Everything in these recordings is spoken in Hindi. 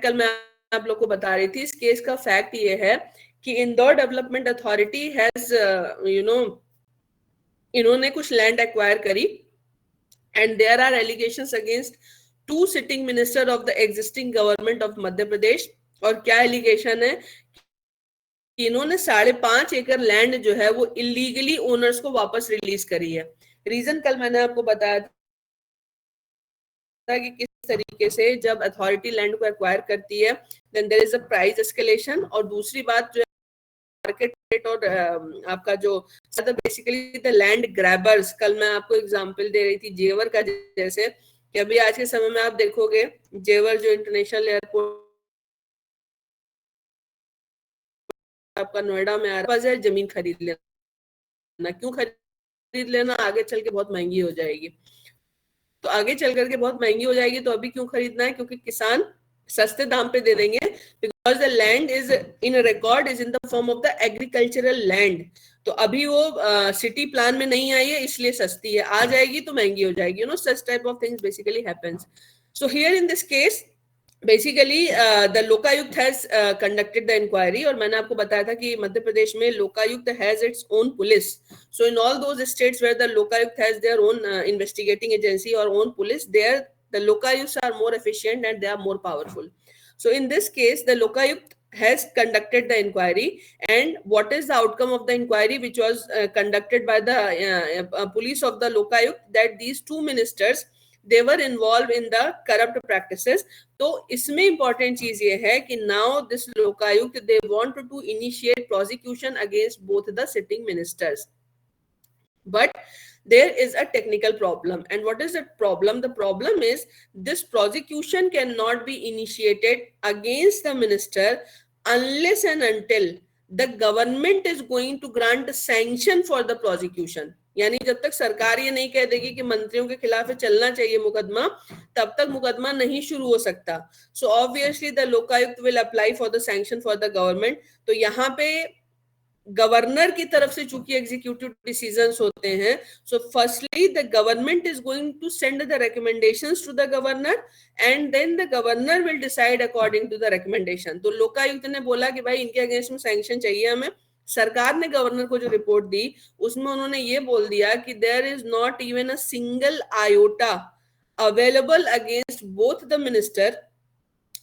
कल मैं आप लोग को बता रही थी, इस केस का फैक्ट ये है कि इंदौर डेवलपमेंट अथॉरिटी हैज इन्होंने कुछ लैंड एक्वायर करी and there are allegations against two sitting minister of the existing government of Madhya Pradesh. और क्या एलिगेशन है कि इन्होंने 5.5 एकड़ लैंड जो है वो इलीगली ओनर्स को वापस रिलीज करी है। रीजन कल मैंने आपको बताया था कि किस तरीके से जब अथॉरिटी लैंड को एक्वायर करती है then there is a price escalation, और दूसरी बात जो मार्केट रेट और आपका जो बेसिकली द लैंड ग्रैबर्स, कल मैं आपको एग्जांपल दे रही थी जेवर का, जैसे कि अभी आज के समय में आप देखोगे जेवर जो इंटरनेशनल एयरपोर्ट आपका नोएडा में आ रहा है, जमीन खरीद लेना। क्यों खरीद लेना? आगे चल के बहुत महंगी हो जाएगी। तो आगे चल करके बहुत महंगी हो जाएगी, तो अभी क्यों खरीदना है? क्योंकि किसान सस्ते दाम पे दे देंगे, because the land is in record is in the form of the agricultural land. तो अभी वो सिटी प्लान में नहीं आई है इसलिए सस्ती है, आ जाएगी तो महंगी हो जाएगी। You know such type of things basically happens. So here in this case basically the Lokayukta has conducted the inquiry, और मैंने आपको बताया था कि मध्य प्रदेश में Lokayukta has its own police. So in all those states where the Lokayukta has their own investigating agency और own police, there the lokayukts are more efficient and they are more powerful. So in this case the lokayukt has conducted the inquiry, and what is the outcome of the inquiry which was conducted by the police of the lokayukt, that these two ministers they were involved in the corrupt practices. तो इसमें important चीज ये है कि now this lokayukt they want to initiate prosecution against both the sitting ministers, but there is a technical problem. And what is the problem? The problem is this prosecution cannot be initiated against the minister unless and until the government is going to grant sanction for the prosecution. यानी जब तक सरकार ये नहीं कह देगी कि मंत्रियों के खिलाफ चलना चाहिए मुकदमा, तब तक मुकदमा नहीं शुरू हो सकता। So obviously the Lokayukta will apply for the sanction for the government। तो यहाँ पे गवर्नर की तरफ से चूंकि एग्जीक्यूटिव डिसीजंस होते हैं, so firstly the government is going to send the recommendations to the governor and then the governor will decide according to the recommendation. तो लोकायुक्त ने बोला कि भाई इनके अगेंस्ट में सैंक्शन चाहिए हमें। सरकार ने गवर्नर को जो रिपोर्ट दी उसमें उन्होंने ये बोल दिया कि there is not even a single iota available against both the minister.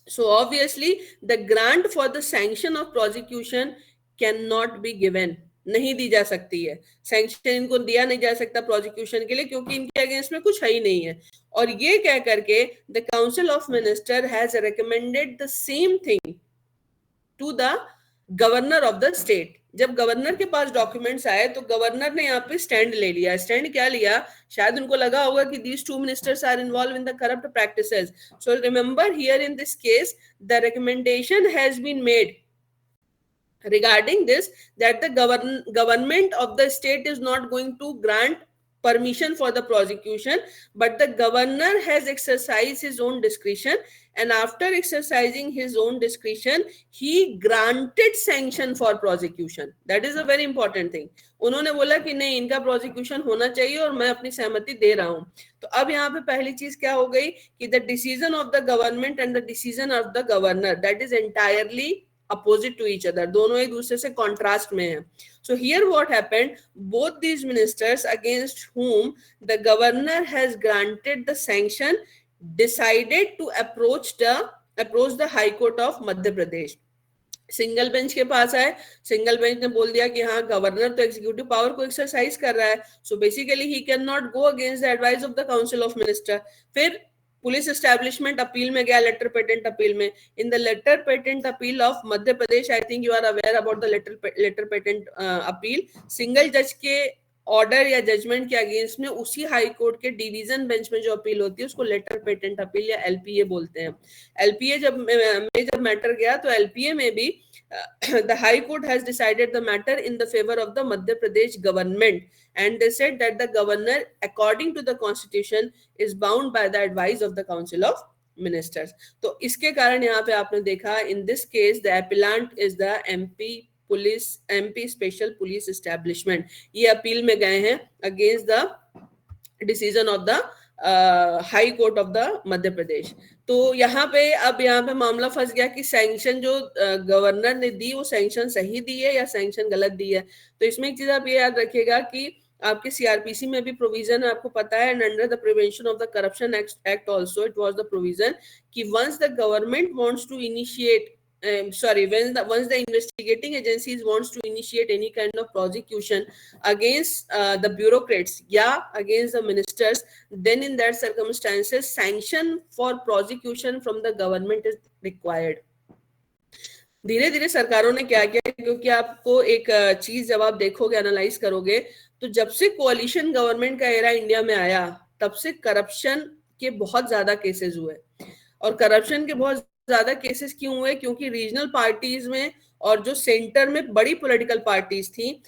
So obviously the grant for the sanction of prosecution can not be given, नहीं दी जा सकती है। सैंक्शन इनको दिया नहीं जा सकता प्रोसिक्यूशन के लिए, क्योंकि इनके अगेंस्ट में कुछ है ही नहीं है। और ये कह करके the council of minister has recommended the same thing to the governor of the state. जब गवर्नर के पास डॉक्यूमेंट्स आए तो गवर्नर ने यहाँ पे स्टैंड ले लिया। स्टैंड क्या लिया? शायद उनको लगा होगा कि these two ministers are involved in the corrupt practices. So remember here in this case the recommendation has been made regarding this, that the government of the state is not going to grant permission for the prosecution, but the governor has exercised his own discretion, and after exercising his own discretion he granted sanction for prosecution. That is a very important thing. उन्होंने बोला कि नहीं, इनका प्रोसिक्यूशन होना चाहिए और मैं अपनी सहमति दे रहा हूं। तो अब यहाँ पे पहली चीज क्या हो गई कि the decision of the government and the decision of the governor, that is entirely opposite to each other, दोनों एक दूसरे से contrast में है। So here what happened, both these ministers against whom the governor has granted the sanction decided to approach the High Court of Madhya Pradesh। Single bench के पास आए, सिंगल बेंच ने बोल दिया कि हाँ गवर्नर तो एग्जीक्यूटिव पावर को एक्सरसाइज कर रहा है, so basically he can not go against the advice of the council of minister. फिर पुलिस एस्टैब्लिशमेंट अपील में गया, लेटर पेटेंट अपील में। In the letter patent appeal of Madhya Pradesh, I think you are aware about the letter patent appeal, single जज के ऑर्डर या जजमेंट के अगेंस्ट में उसी हाई कोर्ट के डिवीजन बेंच में जो अपील होती है उसको लेटर पेटेंट अपील या एलपीए बोलते हैं। एलपीए जब मैटर गया तो एलपीए में भी the high court has decided the matter in the favor of the Madhya Pradesh government, and they said that the governor according to the constitution is bound by the advice of the council of ministers। तो इसके कारण यहाँ पे आपने देखा in this case the appellant is the MP special police establishment। ये अपील में गए हैं against the decision of the High Court of the Madhya Pradesh. तो तो यहाँ पे मामला फंस गया कि सैंक्शन जो गवर्नर ने दी वो सैंक्शन सही दी है या सैंक्शन गलत दी है। तो इसमें एक चीज आप ये याद रखिएगा कि आपके सीआरपीसी में भी प्रोविजन है, आपको पता है, and under the prevention of the corruption act also it was the provision कि once the government wants to initiate once the investigating agencies wants to initiate any kind of prosecution against the bureaucrats, against the ministers, then in that circumstances sanction for prosecution from the government is required. धीरे धीरे सरकारों ने क्या किया, क्योंकि आपको एक चीज जब आप देखोगे, एनालाइज करोगे, तो जब से कोalition गवर्नमेंट का एरा इंडिया में आया तब से करप्शन के बहुत ज्यादा केसेस हुए। और करप्शन के बहुत ज्यादा केसेस क्यों हुए? क्योंकि रीजनल पार्टीज में और जो सेंटर में बड़ी पॉलिटिकल पार्टीज थी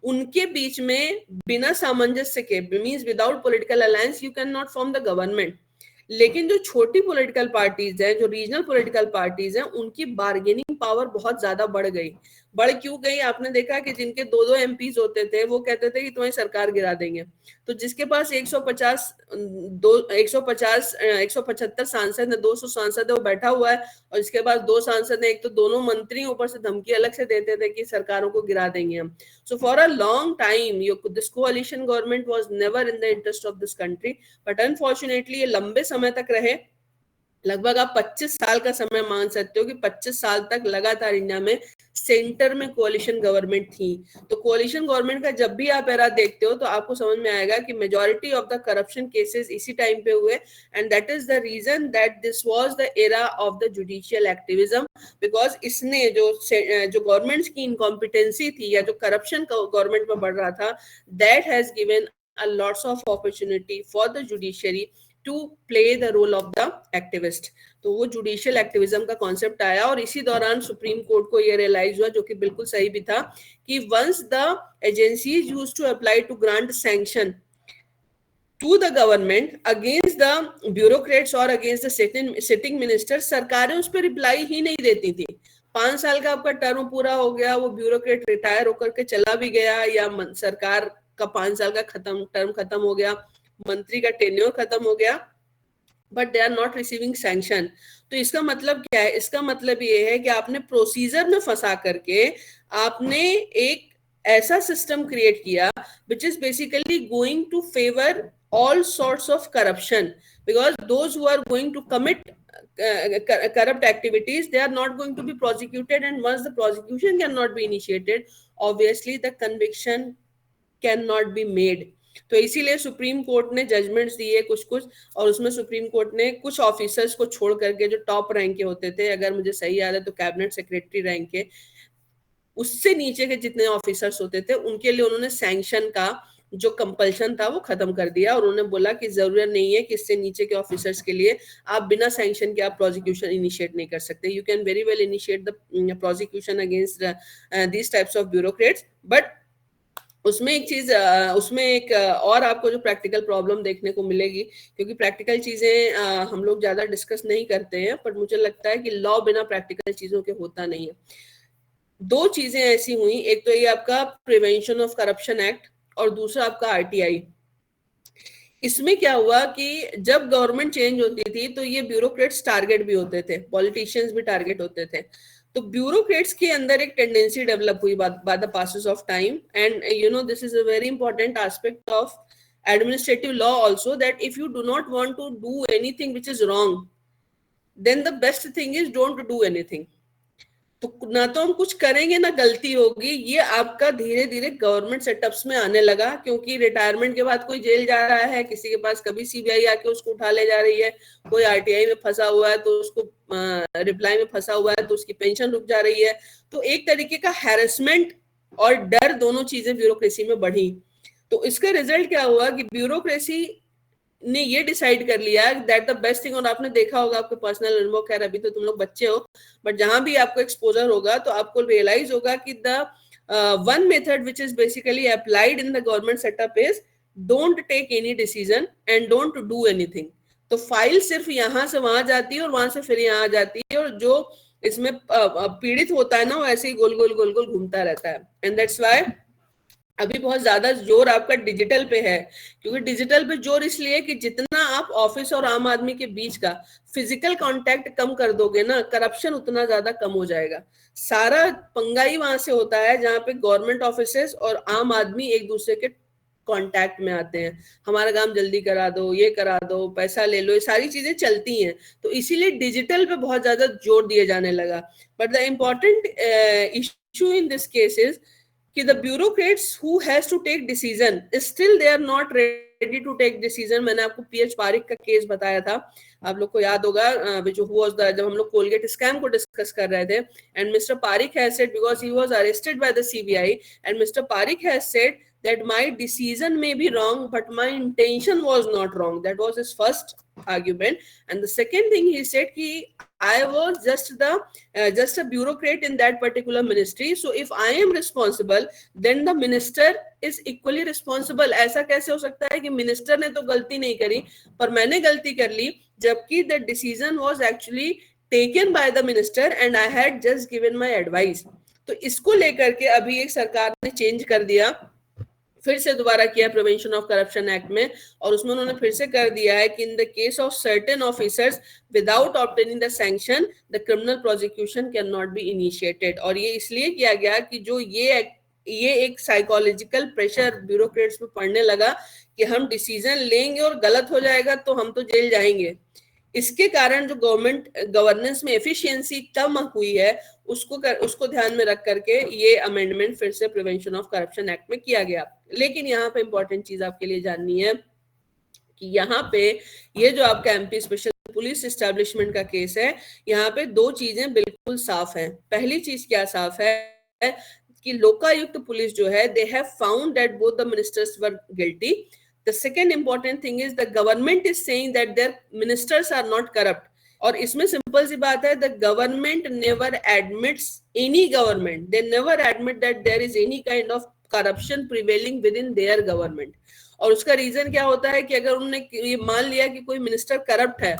उनके बीच में बिना सामंजस्य के, means without political alliance you can not form the government. लेकिन जो छोटी पॉलिटिकल पार्टीज हैं, जो रीजनल पॉलिटिकल पार्टीज हैं, उनकी बार्गेनिंग पावर बहुत ज्यादा बढ़ गई। बढ़ क्यों गई? आपने देखा कि जिनके 2-2 एमपीज होते थे वो कहते थे कि तुम्हें सरकार गिरा देंगे। तो जिसके पास 175 सांसद है, 200 सांसद है, वो बैठा हुआ है, और इसके पास 2 सांसद है, एक तो दोनों मंत्री ऊपर से धमकी अलग से देते थे कि सरकारों को गिरा देंगे हम। So for a long time this कोalition government was never in the interest of this country, but unfortunately ये लंबे समय तक रहे। लगभग आप 25 साल का समय मान सकते हो कि 25 साल तक लगातार इंडिया में सेंटर में कोalition गवर्नमेंट थी। तो कोalition गवर्नमेंट का जब भी आप एरा देखते हो तो आपको समझ में आएगा कि majority of the corruption cases इसी टाइम पे हुए, and that is the reason that this was the era of the judicial activism, because इसने जो गवर्नमेंट्स की इनकॉम्पिटेंसी थी या जो करप्शन गवर्नमेंट में बढ़ रहा था, that has given a lots of opportunity for the judiciary to play the role of the activist. तो वो जुडिशियल एक्टिविज्म का कॉन्सेप्ट आया, और इसी दौरान सुप्रीम कोर्ट को ये रियलाइज हुआ, जो कि बिल्कुल सही भी था, कि once the agencies used to apply to grant sanction to the government against the bureaucrats और अगेंस्ट द सिटिंग मिनिस्टर, सरकारें उस पर रिप्लाई ही नहीं देती थी। 5 साल का आपका टर्म पूरा हो गया, वो ब्यूरोक्रेट रिटायर होकर के चला भी गया, या सरकार का 5 साल का टर्म खत्म हो गया, मंत्री का टेन्योर खत्म हो गया, but they are not receiving sanction. तो इसका मतलब क्या है? इसका मतलब ये है कि आपने प्रोसीजर में फंसा करके आपने एक ऐसा सिस्टम क्रिएट किया which is basically going to favor all sorts of corruption, because those who are going to commit corrupt activities, they are not going to be prosecuted, and once the prosecution cannot be initiated, obviously the conviction cannot be made. तो इसीलिए सुप्रीम कोर्ट ने जजमेंट्स दिए कुछ, और उसमें सुप्रीम कोर्ट ने कुछ ऑफिसर्स को छोड़ करके, जो टॉप रैंक के होते थे, अगर मुझे सही याद है तो कैबिनेट सेक्रेटरी रैंक के, उससे नीचे के जितने ऑफिसर्स होते थे, उनके लिए उन्होंने सैंक्शन का जो कंपल्शन था वो खत्म कर दिया, और उन्होंने बोला कि जरूरत नहीं है कि इससे नीचे के ऑफिसर्स के लिए आप बिना सैंक्शन के आप प्रोसिक्यूशन इनिशिएट नहीं कर सकते। You can very well initiate the prosecution against this types of bureaucrats, but उसमें एक और आपको जो प्रैक्टिकल प्रॉब्लम देखने को मिलेगी, क्योंकि प्रैक्टिकल चीजें हम लोग ज्यादा डिस्कस नहीं करते हैं, पर मुझे लगता है कि लॉ बिना प्रैक्टिकल चीजों के होता नहीं है। 2 चीजें ऐसी हुई, एक तो ये आपका प्रिवेंशन ऑफ करप्शन एक्ट, और दूसरा आपका आरटीआई। इसमें क्या हुआ कि जब गवर्नमेंट चेंज होती थी तो ये ब्यूरोक्रेट्स टारगेट भी होते थे, पॉलिटिशियंस भी टारगेट होते थे। तो ब्यूरोक्रेट्स के अंदर एक टेंडेंसी डेवलप हुई by the passes of time, and you know this is a very important aspect of administrative law also, that if you do not want to do anything which is wrong, then the best thing is don't do anything. तो ना तो हम कुछ करेंगे ना गलती होगी, ये आपका धीरे धीरे गवर्नमेंट सेटअप्स में आने लगा, क्योंकि रिटायरमेंट के बाद कोई जेल जा रहा है, किसी के पास कभी सीबीआई आके उसको उठा ले जा रही है, कोई आरटीआई में फंसा हुआ है तो उसको रिप्लाई में फंसा हुआ है तो उसकी पेंशन रुक जा रही है। तो एक तरीके का हैरेसमेंट और डर, दोनों चीजें ब्यूरोक्रेसी में बढ़ी। तो इसका रिजल्ट क्या हुआ कि ब्यूरोक्रेसी ने ये डिसाइड कर लिया दैट द बेस्ट थिंग, और आपने देखा होगा, आपके पर्सनल अनुभव, खैर अभी तो तुम लोग बच्चे हो, बट जहां भी आपको एक्सपोजर होगा तो आपको रियलाइज होगा कि the one method which is basically applied in the government setup is don't take any decision and don't do anything. तो फाइल सिर्फ यहां से वहां जाती है और वहां से फिर यहाँ आ जाती है, और जो इसमें पीड़ित होता है ना, वो ऐसे ही गोल गोल घूमता रहता है। एंड दैट्स व्हाई अभी बहुत ज्यादा जोर आपका डिजिटल पे है, क्योंकि डिजिटल पे जोर इसलिए कि जितना आप ऑफिस और आम आदमी के बीच का फिजिकल कांटेक्ट कम कर दोगे ना, करप्शन उतना ज्यादा कम हो जाएगा। सारा पंगा ही वहां से होता है जहां पे गवर्नमेंट ऑफिसेस और आम आदमी एक दूसरे के कांटेक्ट में आते हैं। हमारा काम जल्दी करा दो, ये करा दो, पैसा ले लो, ये सारी चीजें चलती हैं। तो इसीलिए डिजिटल पे बहुत ज्यादा जोर दिए जाने लगा। But the important issue in this case is कि the bureaucrats who has to take decision still they are not ready to take decision। मैंने आपको पीएच पारिक का केस बताया था, आप लोग को याद होगा, जो was the जब हम लोग कोलगेट स्कैम को डिस्कस कर रहे थे, and Mr. Parikh has said because he was arrested by the CBI and Mr. Parikh has said that my decision may be wrong but my intention was not wrong। That was his first argument। And the second thing he said कि I was just a bureaucrat in that particular ministry, so if I am responsible then the minister is equally responsible। ऐसा कैसे हो सकता है कि मिनिस्टर ने तो गलती नहीं करी पर मैंने गलती कर ली, जबकि the decision was actually taken by the minister and I had just given my advice। तो इसको लेकर के अभी एक सरकार ने चेंज कर दिया, फिर से दोबारा किया प्रिवेंशन ऑफ करप्शन एक्ट में, और उसमें उन्होंने फिर से कर दिया है कि in the case of certain officers without obtaining the sanction the criminal prosecution can not be initiated. और ये इसलिए किया गया कि जो ये एक साइकोलॉजिकल प्रेशर ब्यूरोक्रेट्स पे पड़ने लगा कि हम डिसीजन लेंगे और गलत हो जाएगा तो हम तो जेल जाएंगे। इसके कारण जो गवर्नमेंट गवर्नेंस में एफिशिएंसी कम हुई है उसको ध्यान में रख करके ये अमेंडमेंट फिर से प्रिवेंशन ऑफ करप्शन एक्ट में किया गया। लेकिन यहाँ पे इंपॉर्टेंट चीज आपके लिए जाननी है कि यहाँ पे ये जो आपका एमपी स्पेशल पुलिस एस्टेब्लिशमेंट का केस है, यहाँ पे दो चीजें बिल्कुल साफ हैं। पहली चीज क्या साफ है कि लोकायुक्त पुलिस जो है they have found that both the ministers were guilty. The second important thing is the government is saying that their ministers are not corrupt। और इसमें सिंपल सी बात है, the government never admits, any government they never admit that there is any kind of corruption prevailing within their government। और उसका रीजन क्या होता है कि अगर उन्होंने ये मान लिया कि कोई मिनिस्टर करप्ट है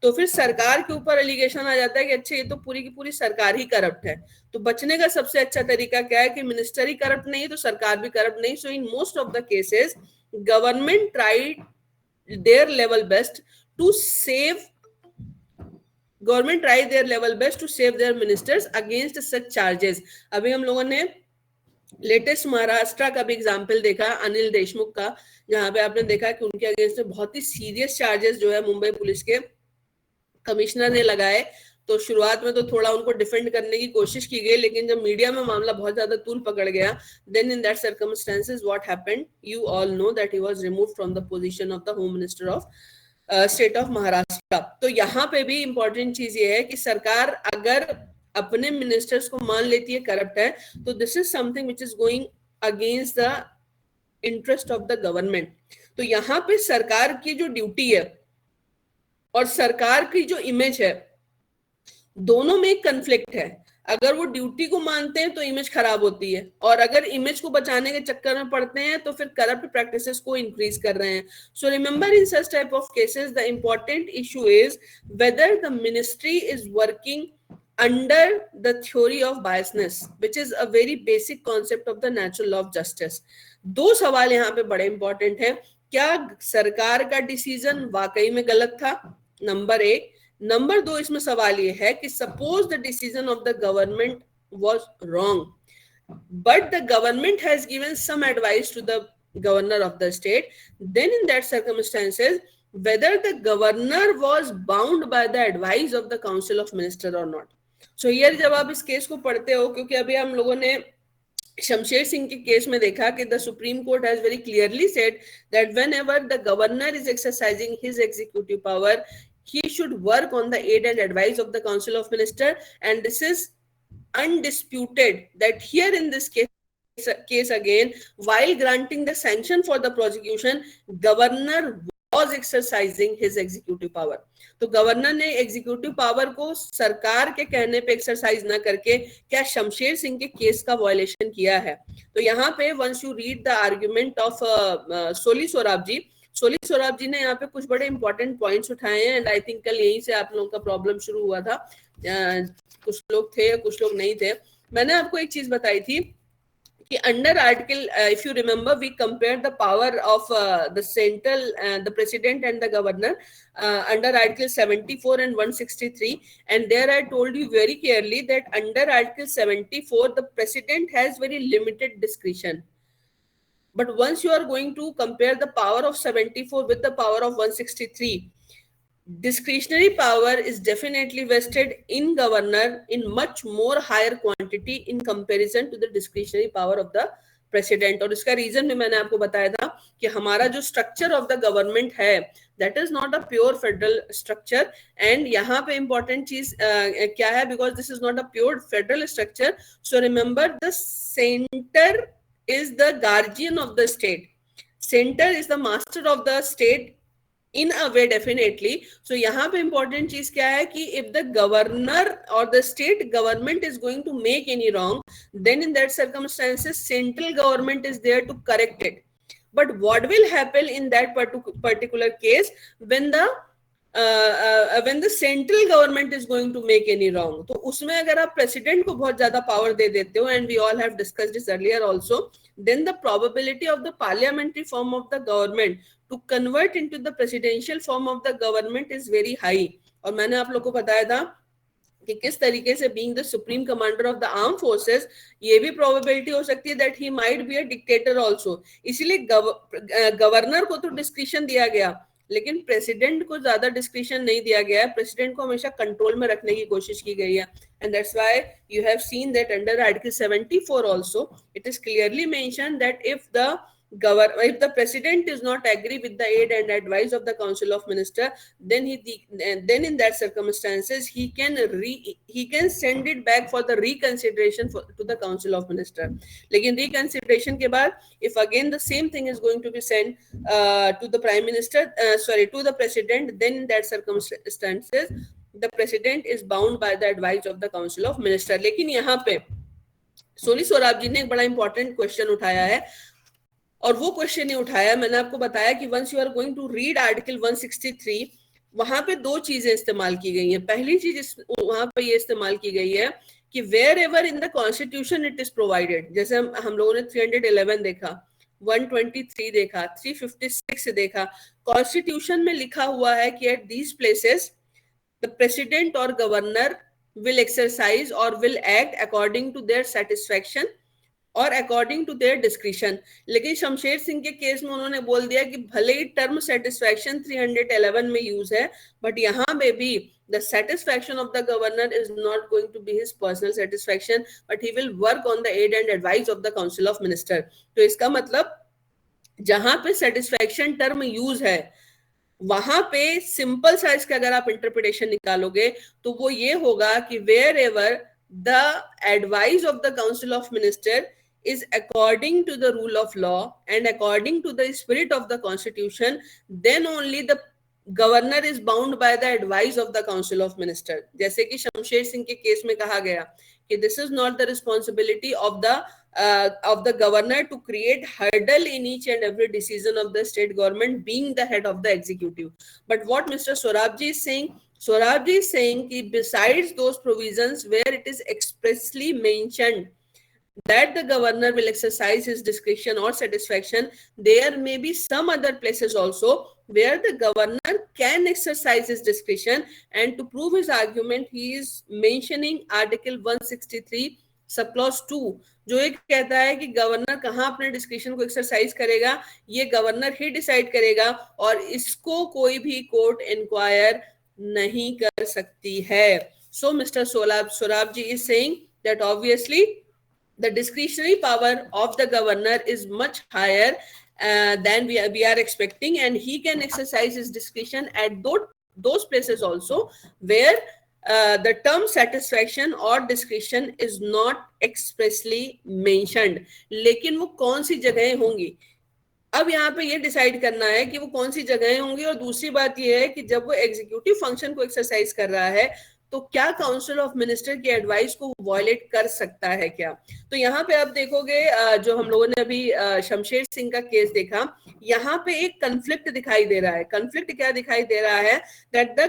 तो फिर सरकार के ऊपर एलिगेशन आ जाता है कि अच्छा ये तो पूरी की पूरी सरकार ही करप्ट है। तो बचने का सबसे अच्छा तरीका क्या है कि मिनिस्टर ही करप्ट नहीं तो सरकार भी करप्ट नहीं। So in most of the cases government tried their level best to save their ministers against such charges। अभी हम लोगों ने लेटेस्ट महाराष्ट्र का भी एग्जाम्पल देखा, अनिल देशमुख का, जहां पे आपने देखा कि उनके अगेंस्ट में बहुत ही सीरियस चार्जेस जो है मुंबई पुलिस के कमिश्नर ने लगाए। तो शुरुआत में तो थोड़ा उनको डिफेंड करने की कोशिश की गई, लेकिन जब मीडिया में मामला बहुत ज्यादा तूल पकड़ गया, then in that circumstances what happened, you all know that he was removed from the position of the home minister of state of Maharashtra. तो यहाँ पे भी इंपॉर्टेंट चीज ये है कि सरकार अगर अपने मिनिस्टर्स को मान लेती है करप्ट है तो this is something which is going against the interest of the government. तो यहाँ पे सरकार की जो ड्यूटी है और सरकार की जो इमेज है दोनों में एक कन्फ्लिक्ट है। अगर वो ड्यूटी को मानते हैं तो इमेज खराब होती है, और अगर इमेज को बचाने के चक्कर में पड़ते हैं तो फिर करप्ट प्रैक्टिसेस को इंक्रीज कर रहे हैं। So remember in such type of cases the important issue is whether the ministry is working under the theory of biasness which is a very basic concept of the natural law of justice। दो सवाल यहाँ पे बड़े इंपॉर्टेंट है, क्या सरकार का डिसीजन वाकई में गलत था, नंबर एक। नंबर दो, इसमें सवाल ये है कि suppose the decision of the government was wrong but the government has given some advice to the governor of the state, then in that circumstances whether the governor was bound by the advice of the council of minister or not। So here जब आप इस केस को पढ़ते हो, क्योंकि अभी हम लोगों ने शमशेर सिंह के केस में देखा कि the supreme court has very clearly said that whenever the governor is exercising his executive power he should work on the aid and advice of the council of minister, and this is undisputed that here in this case again while granting the sanction for the prosecution governor was exercising his executive power। तो गवर्नर ने एग्जीक्यूटिव पावर को सरकार के कहने पे एक्सरसाइज ना करके क्या शमशेर सिंह के केस का वायलेशन किया है। तो यहाँ पे once you read the argument of Soli Sorabjee ने यहाँ पे कुछ बड़े इंपॉर्टेंट पॉइंट्स उठाए हैं, एंड आई थिंक कल यहीं से आप लोगों का प्रॉब्लम शुरू हुआ था, कुछ लोग थे कुछ लोग नहीं थे। मैंने आपको एक चीज बताई थी under article, if you remember, we compared the power of the central, the president and the governor under article 74 and 163, and there I told you very clearly that under article 74 the president has very limited discretion. But once you are going to compare the power of 74 with the power of 163, discretionary power is definitely vested in governor in much more higher quantity in comparison to the discretionary power of the president. और इसका रीजन भी मैंने आपको बताया था कि हमारा जो स्ट्रक्चर ऑफ द गवर्नमेंट है that is not a pure federal structure. And यहाँ पे इंपॉर्टेंट चीज क्या है, because this is not a pure federal structure. So remember the centre is the guardian of the state. Center is the master of the state in a way, definitely. So यहाँ पे important चीज क्या है कि if the governor or the state government is going to make any wrong, then in that circumstances central government is there to correct it. But what will happen in that particular case when the central government is going to make any wrong? तो उसमें अगर आप president को बहुत ज्यादा power दे देते हो, and we all have discussed this earlier also, then the probability of the parliamentary form of the government to convert into the presidential form of the government is very high. और मैंने आप लोग को बताया था कि किस तरीके से being the supreme commander of the armed forces, ये भी probability हो सकती है that he might be a dictator also. इसीलिए गवर्नर को तो डिस्क्रिशन दिया गया, लेकिन प्रेसिडेंट को ज्यादा डिस्क्रिशन नहीं दिया गया है. प्रेसिडेंट को हमेशा कंट्रोल में रखने की कोशिश की गई है. And that's why you have seen that under Article 74 also, it is clearly mentioned that if the president is not agree with the aid and advice of the council of minister, then in that circumstances he can send it back for the reconsideration to the council of minister. लेकिन reconsideration के बाद, if again the same thing is going to be sent to the prime minister, to the president, then in that circumstances the president is bound by the advice of the council of minister. लेकिन यहाँ पे सोनी सोराब जी ने एक बड़ा इंपॉर्टेंट क्वेश्चन उठाया है, और वो क्वेश्चन ही उठाया, मैंने आपको बताया कि once you are going to read article 163, वहां पे दो चीजें इस्तेमाल की गई हैं. पहली चीज वहां पे ये इस्तेमाल की गई है कि wherever in the constitution it is provided, जैसे हम लोगों ने 311 देखा, 123 देखा, 356 देखा, कॉन्स्टिट्यूशन में लिखा हुआ है कि at these places the president और governor will exercise or will act according to their satisfaction और अकॉर्डिंग टू देयर डिस्क्रिशन. लेकिन शमशेर सिंह के केस में उन्होंने बोल दिया कि भले ही टर्म सेटिस्फैक्शन 311 में यूज है, बट यहाँ पे भी the satisfaction of the governor is not going to be his personal satisfaction, but he will work on the aid and advice of the council of minister. तो इसका मतलब जहां पे सेटिस्फैक्शन टर्म यूज है वहां पे सिंपल साइज का अगर आप इंटरप्रिटेशन निकालोगे तो वो ये होगा कि wherever the advice of the council of minister is according to the rule of law and according to the spirit of the constitution, then only the governor is bound by the advice of the council of minister. जैसे कि शमशेर सिंह के केस में कहा गया कि this is not the responsibility of the governor to create hurdle in each and every decision of the state government being the head of the executive. But what Mr. Sorabji is saying, Sorabji is saying कि besides those provisions where it is expressly mentioned that the governor will exercise his discretion or satisfaction, there may be some other places also where the governor can exercise his discretion. And to prove his argument, he is mentioning Article 163 subclause 2, जो एक कहता है कि गवर्नर कहाँ अपने डिस्क्रिप्शन को एक्सरसाइज करेगा, ये गवर्नर ही डिसाइड करेगा और इसको कोई भी कोर्ट इंक्वायर नहीं कर सकती है. So Mr. Sorab ji is saying that obviously the discretionary power of the governor is much higher than we are expecting, and he can exercise his discretion at those places also where the term satisfaction or discretion is not expressly mentioned. लेकिन वो कौन सी जगहें होंगी, अब यहाँ पे ये डिसाइड करना है कि वो कौन सी जगहें होंगी. और दूसरी बात ये है कि जब वो एग्जीक्यूटिव फंक्शन को एक्सरसाइज कर रहा है तो क्या काउंसिल ऑफ मिनिस्टर की एडवाइस को वॉयलेट कर सकता है क्या. तो यहाँ पे आप देखोगे जो हम लोगों ने अभी शमशेर सिंह का केस देखा, यहाँ पे एक कन्फ्लिक्ट दिखाई दे रहा है. कन्फ्लिक्ट क्या दिखाई दे रहा है, that the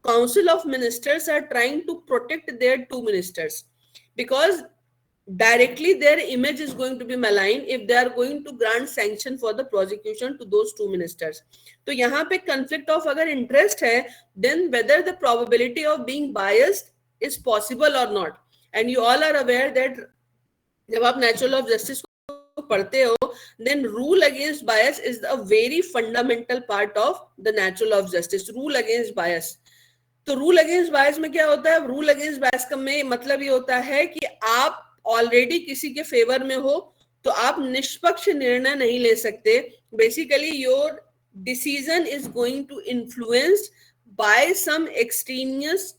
council of ministers are trying to protect their two ministers, because directly their image is going to be maligned if they are going to grant sanction for the prosecution to those two ministers. तो यहाँ पे conflict of अगर interest है, then whether the probability of being biased is possible or not. And you all are aware that जब आप natural law of justice को पढ़ते हो, then rule against bias is a very fundamental part of the natural law of justice. Rule against bias. तो रूल अगेंस्ट बायस में क्या होता है? रूल अगेंस्ट बायस का में मतलब ये होता है कि आप ऑलरेडी किसी के फेवर में हो तो आप निष्पक्ष निर्णय नहीं ले सकते. Basically your decision is going to influenced by some extraneous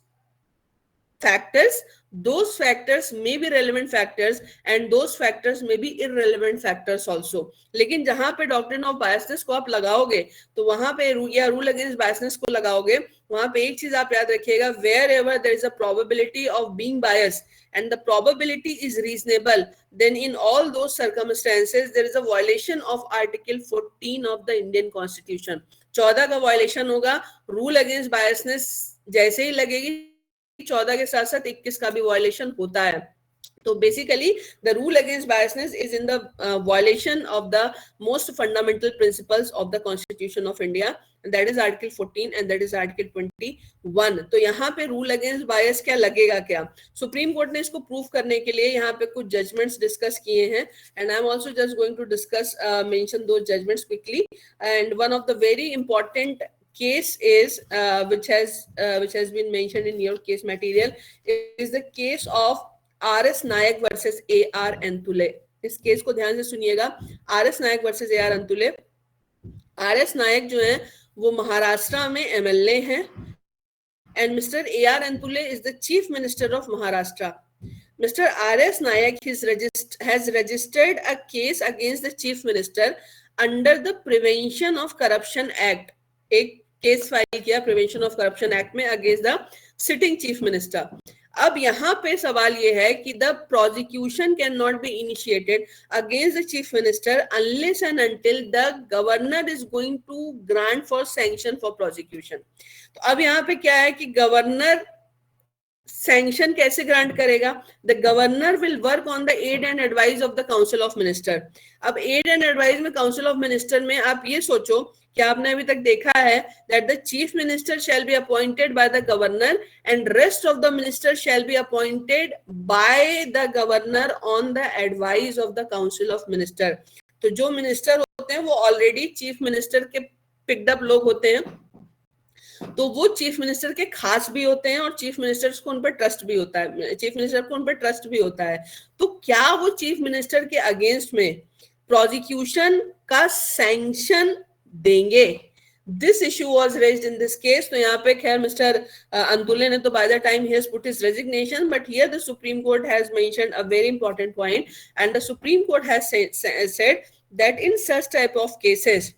factors. Those factors may be relevant factors and those factors may be irrelevant factors also. लेकिन जहां पे डॉक्ट्रिन ऑफ बायसनेस को आप लगाओगे तो वहां पे या रूल अगेंस्ट बायसनेस को लगाओगे, वहां पे एक चीज आप याद रखिएगा, wherever there is a probability of being biased and the probability is reasonable, then in all those circumstances there is a violation of article 14 of the Indian Constitution. 14 का violation होगा. रूल अगेंस्ट बायसनेस जैसे ही लगेगी 14 के साथ साथ 21 का भी वायलेशन होता है. तो basically the rule against biasness is in the violation of the most fundamental principles of the constitution of India, that is article 14 and that is article 21. तो यहाँ पे रूल अगेंस्ट बायस क्या लगेगा क्या? सुप्रीम कोर्ट ने इसको प्रूव करने के लिए यहाँ पे कुछ जजमेंट्स डिस्कस किए हैं and I am also just going to discuss mention दो judgments quickly. And one of the very important case is which has been mentioned in your case material is the case of R.S. Nayak versus A.R. Antule. इस केस को ध्यान से सुनिएगा. R.S. Nayak versus A.R. Antule. R.S. Nayak जो है वो महाराष्ट्र में MLA हैं and Mr. A.R. Antule is the Chief Minister of Maharashtra. Mr. R.S. Nayak has registered a case against the Chief Minister under the Prevention of Corruption Act. एक केस फाइल किया प्रिवेंशन ऑफ करप्शन एक्ट में against the sitting chief minister. अब यहाँ पे सवाल ये है कि the prosecution can not be initiated against the chief minister unless and until the governor is going to grant for sanction for prosecution. तो अब यहाँ पे क्या है कि गवर्नर सैंक्शन कैसे ग्रांट करेगा? The governor will work on the aid and advice of the council of minister. अब एड एंड एडवाइस में काउंसिल ऑफ मिनिस्टर में आप ये सोचो कि आपने अभी तक देखा है that the chief minister shall be appointed by the governor and rest of the minister shall be appointed by the governor on the advice of the council of minister. तो जो मिनिस्टर होते हैं वो ऑलरेडी चीफ मिनिस्टर के पिक्ड अप लोग होते हैं, तो वो चीफ मिनिस्टर के खास भी होते हैं और चीफ मिनिस्टर को उन पर ट्रस्ट भी होता है, चीफ मिनिस्टर को उन पर ट्रस्ट भी होता है. तो क्या वो चीफ मिनिस्टर के अगेंस्ट में प्रोसिक्यूशन का सैंक्शन देंगे? This issue was raised in this case. तो यहाँ पे खैर मिस्टर अंतुले ने तो by the time he has put his resignation, but here the supreme court has mentioned a very important point and the supreme court has said that in such type of cases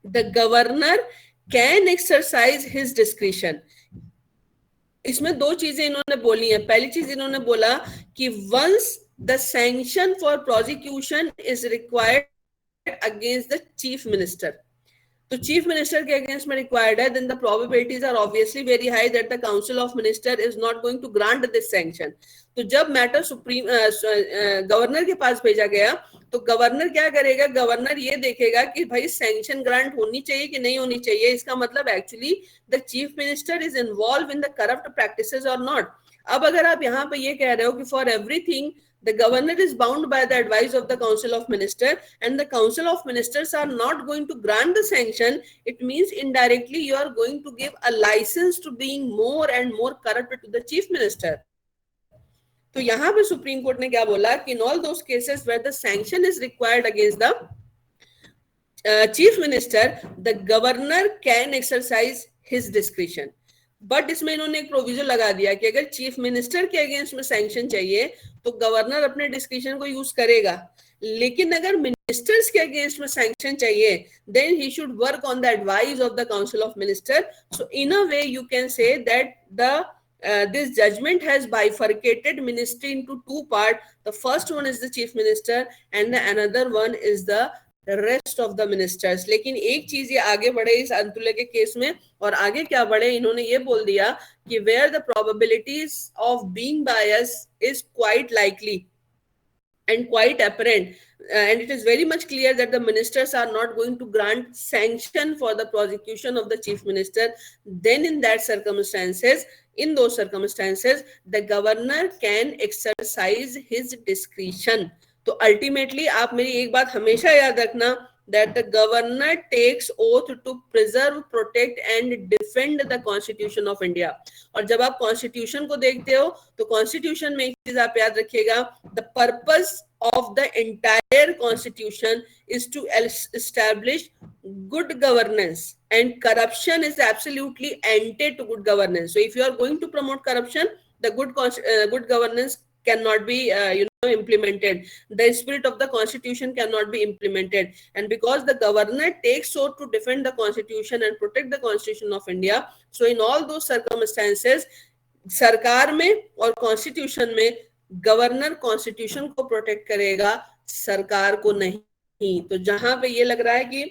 the governor can exercise his discretion. इसमें दो चीजें इन्होंने बोली हैं. पहली चीज इन्होंने बोला कि once the sanction for prosecution is required against the chief minister, तो चीफ मिनिस्टर के अगेंस्ट में रिक्वायर्ड है, then the probabilities are obviously very high that the council of minister is not going to grant this sanction. तो जब मैटर सुप्रीम गवर्नर के पास भेजा गया तो गवर्नर क्या करेगा? गवर्नर ये देखेगा कि भाई सैंक्शन ग्रांट होनी चाहिए कि नहीं होनी चाहिए. इसका मतलब actually the chief minister is involve in the corrupt practices और नॉट. अब अगर आप यहाँ पे ये कह रहे हो कि for everything the governor is bound by the advice of the council of minister and the council of ministers are not going to grant the sanction, it means indirectly you are going to give a license to being more and more corrupt to the chief minister. तो यहाँ पे सुप्रीम कोर्ट ने क्या बोला कि in all those cases where the sanction is required against the chief minister, the governor can exercise his discretion. But इसमें इन्होंने एक प्रोविजन लगा दिया कि अगर चीफ मिनिस्टर के अगेंस्ट में सैंक्शन चाहिए तो गवर्नर अपने डिस्क्रिप्शन को यूज करेगा, लेकिन अगर मिनिस्टर्स के अगेंस्ट में सैंक्शन चाहिए then he should work on the advice of the council of minister. So in a way you can say that the this judgment has bifurcated ministry into two parts. The first one is the chief minister and the another one is the rest of the ministers. लेकिन एक चीज ये आगे बढ़े इस अंतुले के केस में, और आगे क्या बढ़े, इन्होंने ये बोल दिया कि where the probabilities of being bias is quite likely, and quite apparent, and it is very much clear that the ministers are not going to grant sanction for the prosecution of the chief minister, then in those circumstances the governor can exercise his discretion. तो अल्टीमेटली आप मेरी एक बात हमेशा याद रखना, that the governor takes oath to preserve, protect and defend the constitution of India. और जब आप कॉन्स्टिट्यूशन को देखते हो तो कॉन्स्टिट्यूशन में एक चीज आप याद रखिएगा, the purpose of the entire constitution is to establish good governance, and corruption is absolutely anti to good governance. So if you are going to promote corruption, the good governance cannot be implemented. The spirit of the constitution cannot be implemented, and because the governor takes oath to defend the constitution and protect the constitution of India, so in all those circumstances सरकार में और कॉन्स्टिट्यूशन में गवर्नर कॉन्स्टिट्यूशन को प्रोटेक्ट करेगा, सरकार को नहीं. तो जहां पे ये लग रहा है कि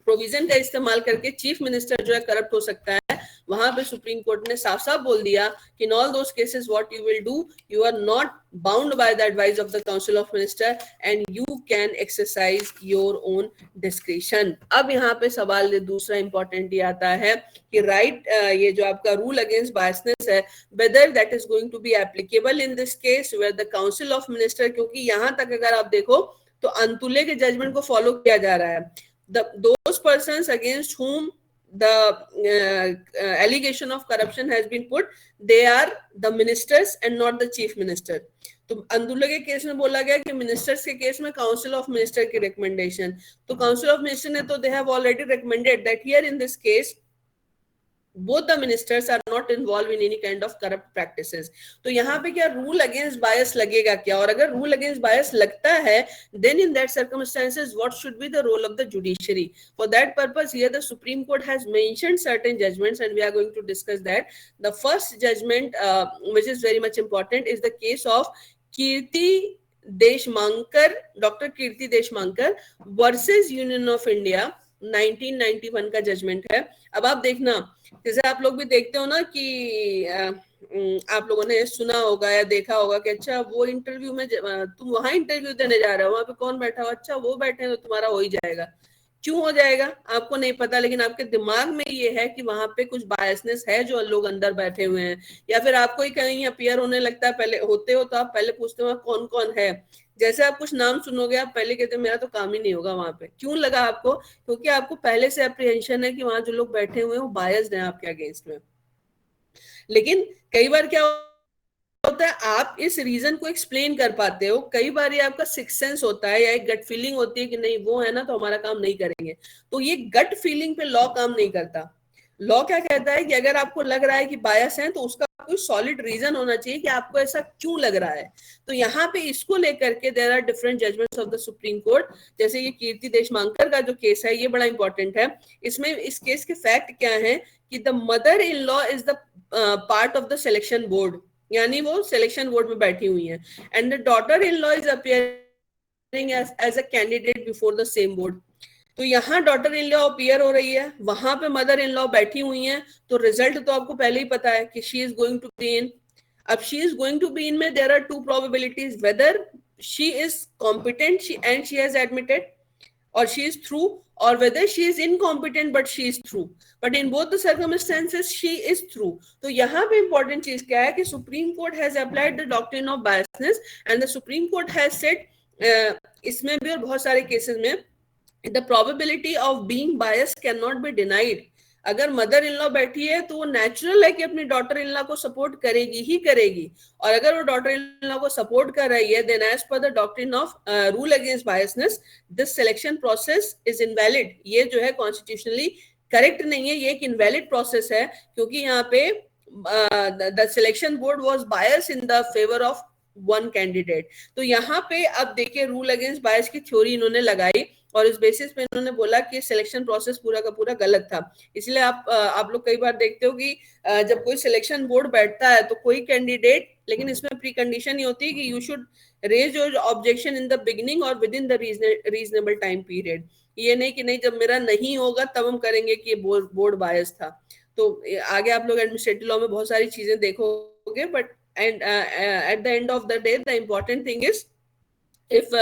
प्रोविजन का इस्तेमाल करके चीफ मिनिस्टर जो है करप्ट हो सकता है, वहां पे सुप्रीम कोर्ट ने साफ साफ बोल दिया कि in all those cases what you will do, you are not bound by the advice of the council of minister and you can exercise your own discretion. अब यहाँ पे सवाल दूसरा इंपॉर्टेंट ये आता है कि राइट ये जो आपका रूल अगेंस्ट बायसनेस है, whether that is going to be applicable in this case where the council of minister, क्योंकि यहाँ तक अगर आप देखो तो अंतुले के जजमेंट को फॉलो किया जा रहा है. Those persons against whom the allegation of corruption has been put, they are the ministers and not the chief minister. तो अंदुल्ला के केस में बोला गया कि मिनिस्टर्स के केस में काउंसिल ऑफ मिनिस्टर की रिकमेंडेशन, तो काउंसिल ऑफ मिनिस्टर ने तो they have already recommended that here in this case both the ministers are not involved in any kind of corrupt practices. तो यहाँ पे क्या रूल अगेंस्ट बायस लगेगा क्या, और अगर रूल अगेंस्ट बायस लगता है then in that circumstances what should be the role of the judiciary? For that purpose here the Supreme Court has mentioned certain judgments and we are going to discuss that. The first judgment which is very much important is the case of Kirti Deshmankar, Dr. Kirti Deshmankar versus Union of India 1991 का जजमेंट है. अब आप देखना, जैसे आप लोग भी देखते हो ना कि आप लोगों ने सुना होगा या देखा होगा कि अच्छा वो इंटरव्यू में तुम वहां इंटरव्यू देने जा रहे हो, वहां पे कौन बैठा हो, अच्छा वो बैठे हैं तो तुम्हारा हो ही जाएगा. क्यों हो जाएगा आपको नहीं पता, लेकिन आपके दिमाग में ये है कि वहां पे कुछ बायसनेस है जो लोग अंदर बैठे हुए हैं, या फिर आपको ही कहीं अपीयर होने लगता है, पहले होते हो तो आप पहले पूछते हो कौन कौन है. जैसे आप कुछ नाम सुनोगे आप पहले कहते मेरा तो काम ही नहीं होगा वहां पे. क्यों लगा आपको? क्योंकि आपको पहले से अप्रीहेंशन है कि वहां जो लोग बैठे हुए हैं वो बायस्ड हैं आपके अगेंस्ट में. लेकिन कई बार क्या होता है, आप इस रीजन को एक्सप्लेन कर पाते हो, कई बार ये आपका सिक्स सेंस होता है या एक गट फीलिंग होती है कि नहीं वो है ना तो हमारा काम नहीं करेंगे. तो ये गट फीलिंग पे लॉ काम नहीं करता. लॉ क्या कहता है कि अगर आपको लग रहा है कि बायस है तो उसका कोई सॉलिड रीजन होना चाहिए कि आपको ऐसा क्यों लग रहा है. तो यहाँ पे इसको लेकर के there are different judgments of the supreme court. जैसे ये कीर्ति देशमांकर का जो केस है ये बड़ा इंपॉर्टेंट है. इसमें इस केस के फैक्ट क्या है कि the mother in law is the part of the selection board, यानी वो सिलेक्शन बोर्ड में बैठी हुई है, and the daughter in law is appearing as a candidate before the same board. तो यहाँ डॉटर इन लॉ अपीयर हो रही है, वहां पे मदर इन लॉ बैठी हुई है, तो रिजल्ट तो आपको पहले ही पता है कि she is going to be in. अब she is going to be in में there are two probabilities, whether she is competent and she has admitted or she is through, or whether she is incompetent but she is through. But in both the circumstances she is through. तो यहाँ पे important चीज क्या है कि Supreme Court has applied the doctrine of biasness and the Supreme Court has said इसमें भी और बहुत सारे केसेस में the probability of being biased cannot be denied. अगर मदर इन लॉ बैठी है तो वो नेचुरल है कि अपनी डॉटर इन लॉ को सपोर्ट करेगी ही करेगी, और अगर वो डॉटर इन लॉ को सपोर्ट कर रही है then as per the doctrine of rule against biasness this selection process is invalid. ये जो है कॉन्स्टिट्यूशनली करेक्ट नहीं है, ये एक इनवैलिड प्रोसेस है क्योंकि यहाँ पे the selection board was bias in the favour of one candidate. तो यहाँ पे अब देखिए रूल अगेंस्ट बायस की थ्योरी इन्होंने लगाई और इस बेसिस पे इन्होंने बोला कि सिलेक्शन प्रोसेस पूरा का पूरा गलत था. इसलिए आप लोग कई बार देखते हो कि जब कोई सिलेक्शन बोर्ड बैठता है तो कोई कैंडिडेट, लेकिन इसमें प्री कंडीशन ये होती है कि you should raise your objection in the beginning और within the reasonable time period. ये नहीं कि नहीं जब मेरा नहीं होगा तब हम करेंगे कि ये बोर्ड बायस था. तो आगे आप लोग एडमिनिस्ट्रेटिव लॉ में बहुत सारी चीजें देखोगे, but at the end of the day the important thing is if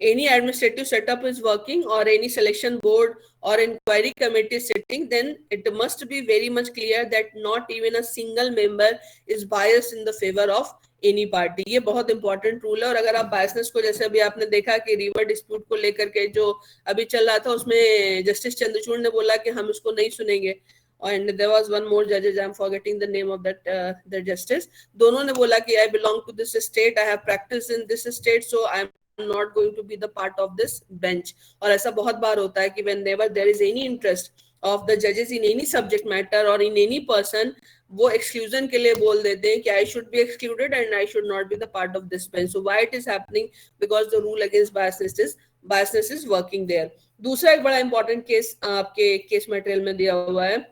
any administrative setup is working or any selection board or inquiry committee is sitting, then it must be very much clear that not even a single member is biased in the favor of any party. ये बहुत इंपॉर्टेंट रूल है. और अगर आप बायसनेस को, जैसे अभी आपने देखा कि रिवर डिस्प्यूट को लेकर के जो अभी चल रहा था, उसमें जस्टिस चंद्रचूड़ ने बोला कि हम इसको नहीं सुनेंगे, and there was one more judges, I'm forgetting the name of that the justice. दोनों ने बोला कि I belong to this state, I have practiced in this state, so I'm not going to be the part of this bench. और ऐसा बहुत बार होता है कि whenever there is any interest of the judges in any subject matter or in any person, वो exclusion के लिए बोल देते हैं कि I should be excluded and I should not be the part of this bench. So why it is happening? Because the rule against biasness is working there. दूसरा एक बड़ा important case आपके case material में दिया हुआ है,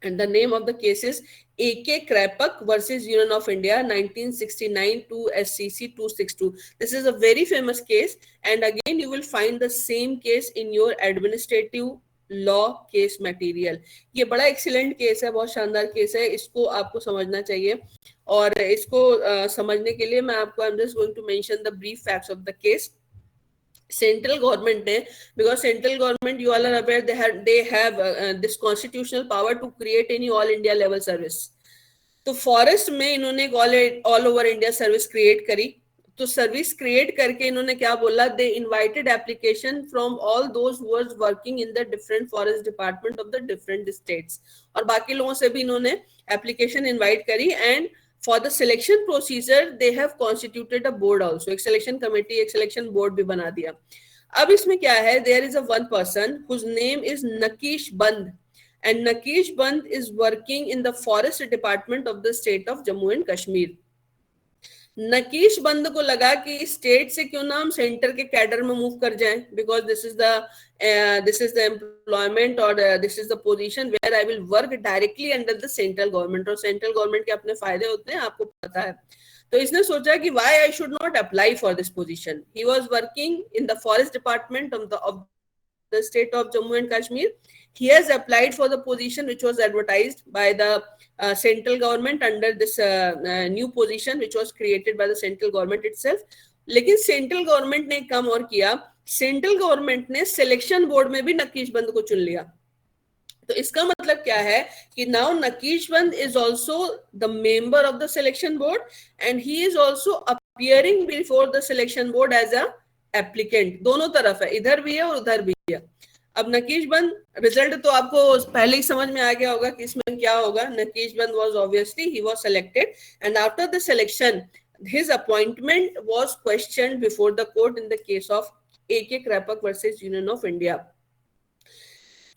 and the name of the case is A.K. Krapak versus Union of India 1969 to SCC 262. This is a very famous case, and again you will find the same case in your administrative law case material. ये बड़ा एक्सीलेंट केस है, बहुत शानदार केस है, इसको आपको समझना चाहिए. और इसको समझने के लिए मैं आपको I am just going to mention the brief facts of the case. Central government ने, because central government you all are aware they have this constitutional power to create any all India level service. तो फॉरेस्ट में इन्होंने all over India service create करी. तो सर्विस क्रिएट करके इन्होंने क्या बोला, they invited application from all those who was working in the different forest department of the different states. और बाकी लोगों से भी इन्होंने एप्लीकेशन इनवाइट करी. And for the selection procedure they have constituted a board also. एक सिलेक्शन कमेटी, एक सिलेक्शन बोर्ड भी बना दिया. अब इसमें क्या है, there is a one person whose name is Nakesh Band, and Nakesh Band is working in the forest department of the state of Jammu and Kashmir. नकीश बंद को लगा कि स्टेट से क्यों ना हम सेंटर के कैडर में मूव कर जाएं, because this is the employment और this is the position where I will work directly under the central government. और सेंट्रल गवर्नमेंट के अपने फायदे होते हैं, आपको पता है. तो इसने सोचा कि why I should not apply for this position. He was working in the forest department of the state of Jammu and Kashmir. He has applied for the position which was advertised by the central government under this new position which was created by the central government itself. लेकिन सेंट्रल गवर्नमेंट ने काम और किया, सेंट्रल गवर्नमेंट ने सिलेक्शन बोर्ड में भी नकीश बंद को चुन लिया. तो इसका मतलब क्या है कि now Naqishbund is also the member of the selection board and he is also appearing before the selection board as a applicant. दोनों तरफ है, इधर भी है और उधर भी है. अब नकीश बंद, रिजल्ट तो आपको पहले ही समझ में आ गया होगा कि इसमें क्या होगा. नकीश बंद was obviously he was selected and after the selection his appointment was questioned before the court in the case of A.K. Krapak versus Union of India.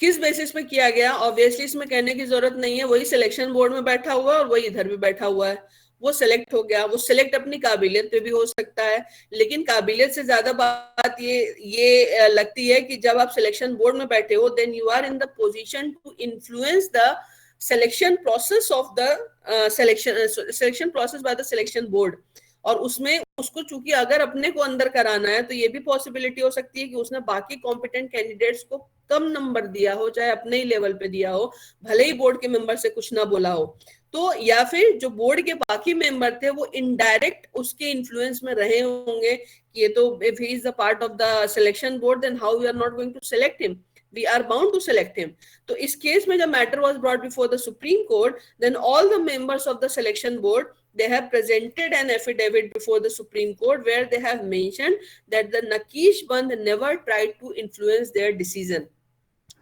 किस बेसिस पे किया गया, ऑब्वियसली इसमें कहने की जरूरत नहीं है, वही सिलेक्शन बोर्ड में बैठा हुआ है और वही इधर भी बैठा हुआ है. वो सिलेक्ट हो गया, वो सिलेक्ट अपनी काबिलियत पे भी हो सकता है, लेकिन काबिलियत से ज्यादा बात ये लगती है कि जब आप सिलेक्शन बोर्ड में बैठे हो then you are in the position to influence the selection process of the selection process by the selection board. और उसमें उसको चूंकि अगर अपने को अंदर कराना है तो ये भी पॉसिबिलिटी हो सकती है कि उसने बाकी कॉम्पिटेंट कैंडिडेट्स को कम नंबर दिया हो, चाहे अपने ही लेवल पे दिया हो, भले ही बोर्ड के मेंबर से कुछ ना बोला हो. तो या फिर जो बोर्ड के बाकी मेंबर थे वो इनडायरेक्ट उसके इन्फ्लुएंस में रहे होंगे कि ये तो if he is the part of the selection board then how we are not going to select him, we are bound to select him. तो इस केस में जब matter was brought before the Supreme Court, then all the members of the selection board they have presented an affidavit before the Supreme Court where they have mentioned that the Nakesh Band never tried to influence their decision.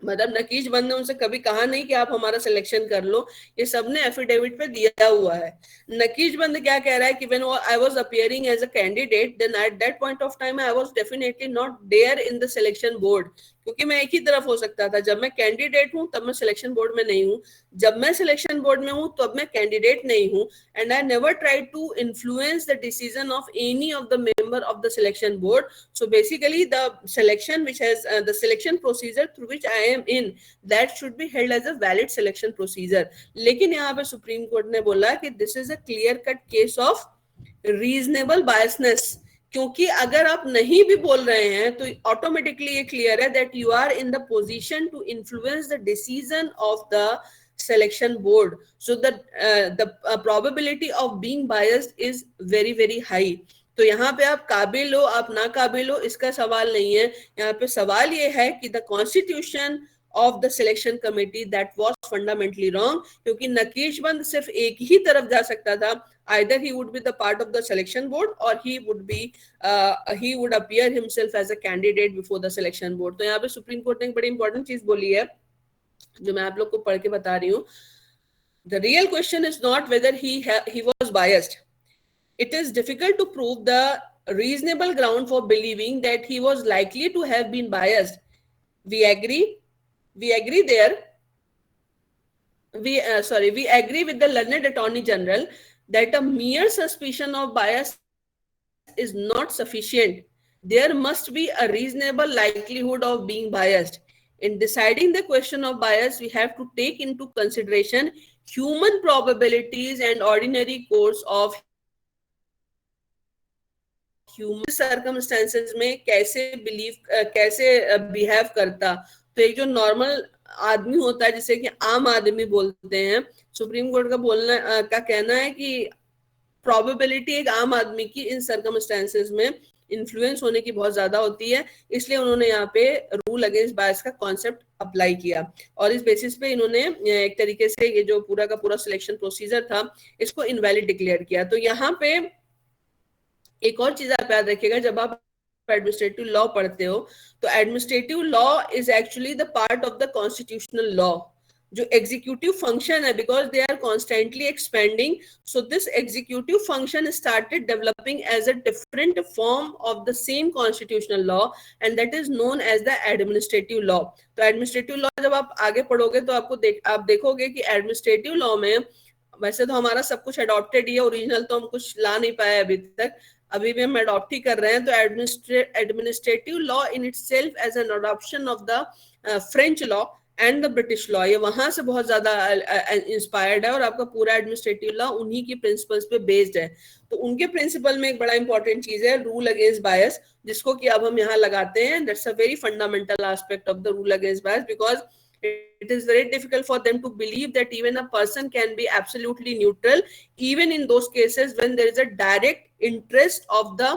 मतलब नकीश बंद ने उनसे कभी कहा नहीं कि आप हमारा सिलेक्शन कर लो, ये सबने एफिडेविट पे दिया हुआ है. नकीश बंद क्या कह रहा है कि when I was appearing as a candidate then at that point of time I was definitely not there in the selection board, क्योंकि मैं एक ही तरफ हो सकता था. जब मैं कैंडिडेट हूं तब मैं सिलेक्शन बोर्ड में नहीं हूं, जब मैं सिलेक्शन बोर्ड में हूं तब मैं कैंडिडेट नहीं हूं. And I never tried to influence the decision of any of the member of the selection board. So basically the selection which has the selection procedure through which I am in that should be held as a valid selection procedure. लेकिन यहाँ पे सुप्रीम कोर्ट ने बोला कि this is a clear cut case of reasonable biasness, क्योंकि अगर आप नहीं भी बोल रहे हैं तो ऑटोमेटिकली ये क्लियर है that you are in the position to influence the decision of the selection board. So the probability of being biased is very very high. तो यहाँ पे आप काबिल हो आप ना काबिल हो इसका सवाल नहीं है, यहाँ पे सवाल ये है कि the constitution of the selection committee that was fundamentally wrong, क्योंकि नकीशबंद सिर्फ एक ही तरफ जा सकता था, either he would be the part of the selection board or he would appear himself as a candidate before the selection board. तो यहाँ पे सुप्रीम कोर्ट ने एक बड़ी इंपॉर्टेंट चीज बोली है जो मैं आप लोग को पढ़ के बता रही हूँ. The real question is not whether he was biased. It is difficult to prove the reasonable ground for believing that he was likely to have been biased. We agree there. We agree with the learned Attorney General that a mere suspicion of bias is not sufficient. There must be a reasonable likelihood of being biased. In deciding the question of bias, we have to take into consideration human probabilities and ordinary course of human circumstances में कैसे बिहेव करता. तो एक जो नॉर्मल आदमी होता है जिसे कि आम आदमी बोलते हैं, सुप्रीम कोर्ट का कहना है कि प्रोबेबिलिटी एक आम आदमी की इन सर्कमस्टेंसेस में इन्फ्लुएंस होने की बहुत ज्यादा होती है, इसलिए उन्होंने यहाँ पे रूल अगेंस्ट बायस का कॉन्सेप्ट अप्लाई किया और इस बेसिस पे इन्होंने एक तरीके से ये जो पूरा का पूरा सिलेक्शन प्रोसीजर था इसको इनवैलिड डिक्लेयर किया. तो यहाँ पे एक और चीज आप याद रखिएगा, जब आप एडमिनिस्ट्रेटिव लॉ पढ़ते हो तो administrative law is actually the part of the constitutional law. जो एग्जीक्यूटिव फंक्शन है, because they are constantly expanding, so this executive function started developing as a different form of the same constitutional law and that is known as the administrative law. तो एडमिनिस्ट्रेटिव लॉ जब आप आगे पढ़ोगे तो आप देखोगे कि एडमिनिस्ट्रेटिव लॉ में वैसे तो हमारा सब कुछ अडॉप्टेड ही है, ओरिजिनल तो हम कुछ ला नहीं पाए अभी तक, अभी भी हम अडॉप्ट ही कर रहे हैं. तो administrative law in itself as an adoption of the French law and the British law, ये वहां से बहुत ज्यादा इंस्पायर्ड है और आपका पूरा एडमिनिस्ट्रेटिव लॉ उन्हीं की प्रिंसिपल्स पे बेस्ड है. तो उनके प्रिंसिपल में एक बड़ा इंपॉर्टेंट चीज है रूल अगेंस्ट बायस, जिसको कि अब हम यहाँ लगाते हैं. That's a very fundamental aspect of the rule against bias, because it is very difficult for them to believe that even a person can be absolutely neutral, even in those cases when there is a direct interest of the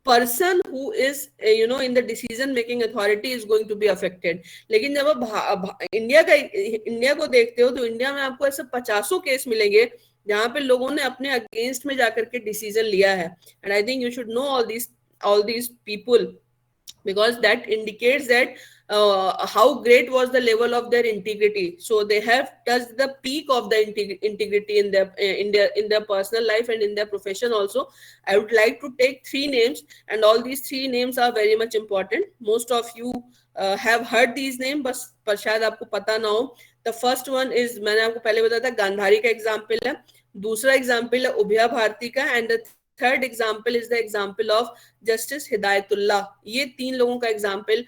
person who is in the decision making authority is going to be affected. लेकिन जब आप इंडिया को देखते हो तो इंडिया में आपको ऐसे 50 केस मिलेंगे जहां पे लोगों ने अपने अगेंस्ट में जाकर के डिसीजन लिया है. And I think you should know all these people, because that indicates that how great was the level of their integrity. So they have touched the peak of the integrity in their personal life and in their profession also. I would like to take 3 names, and all these 3 names are very much important. Most of you have heard these names, पर शायद आपको पता ना हो. The first one is, मैंने आपको पहले बताया था, गांधारी का एग्जाम्पल है. दूसरा एग्जाम्पल है उभया भारती का, and the third example is the example of justice Hidayatullah. ये 3 लोगों का एग्जाम्पल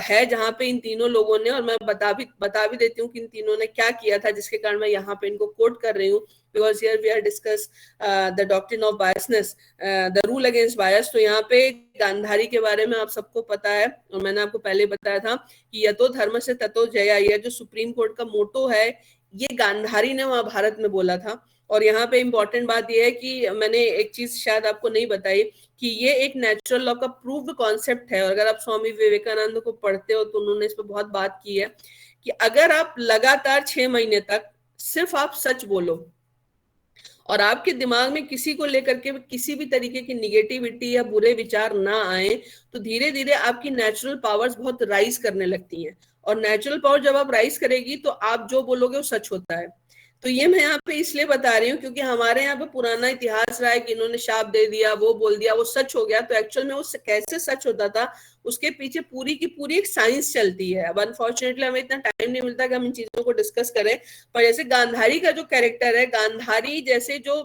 है जहां पे इन तीनों लोगों ने, और मैं बता भी देती हूँ कि इन तीनों ने क्या किया था, जिसके कारण मैं यहाँ पे इनको कोट कर रही हूँ, because here we are discuss the doctrine of biasness, the rule against bias. तो यहाँ पे गांधारी के बारे में आप सबको पता है, और मैंने आपको पहले बताया था कि यतो धर्म से ततो जया, ये जो सुप्रीम कोर्ट का मोटो है ये गांधारी ने महाभारत में बोला था. और यहाँ पे इंपॉर्टेंट बात यह है कि मैंने एक चीज शायद आपको नहीं बताई कि ये एक नेचुरल लॉ का प्रूव्ड कॉन्सेप्ट है. और अगर आप स्वामी विवेकानंद को पढ़ते हो तो उन्होंने इस पर बहुत बात की है कि अगर आप लगातार 6 महीने तक सिर्फ आप सच बोलो और आपके दिमाग में किसी को लेकर के किसी भी तरीके की निगेटिविटी या बुरे विचार ना आए, तो धीरे धीरे आपकी नेचुरल पावर्स बहुत राइज करने लगती हैं. और नेचुरल पावर जब आप राइज करेगी तो आप जो बोलोगे वो सच होता है. तो ये मैं यहाँ पे इसलिए बता रही हूँ क्योंकि हमारे यहाँ पे पुराना इतिहास रहा है कि इन्होंने शाप दे दिया, वो बोल दिया, वो सच हो गया. तो एक्चुअल में वो कैसे सच होता था उसके पीछे पूरी की पूरी एक साइंस चलती है. अब अनफॉर्चुनेटली हमें इतना टाइम नहीं मिलता कि हम इन चीजों को डिस्कस करें. पर जैसे गांधारी का जो कैरेक्टर है, गांधारी जैसे जो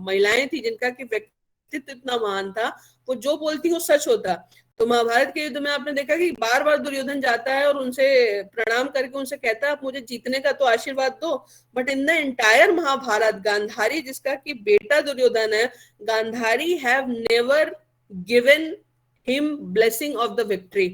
महिलाएं थी जिनका कि व्यक्तित्व इतना महान था, वो जो बोलती वो सच होता. तो महाभारत के युद्ध में आपने देखा कि बार बार दुर्योधन जाता है और उनसे प्रणाम करके उनसे कहता है आप मुझे जीतने का तो आशीर्वाद दो. But in the entire Mahabharata Gandhari, जिसका कि बेटा दुर्योधन है, Gandhari have never given him blessing of the victory.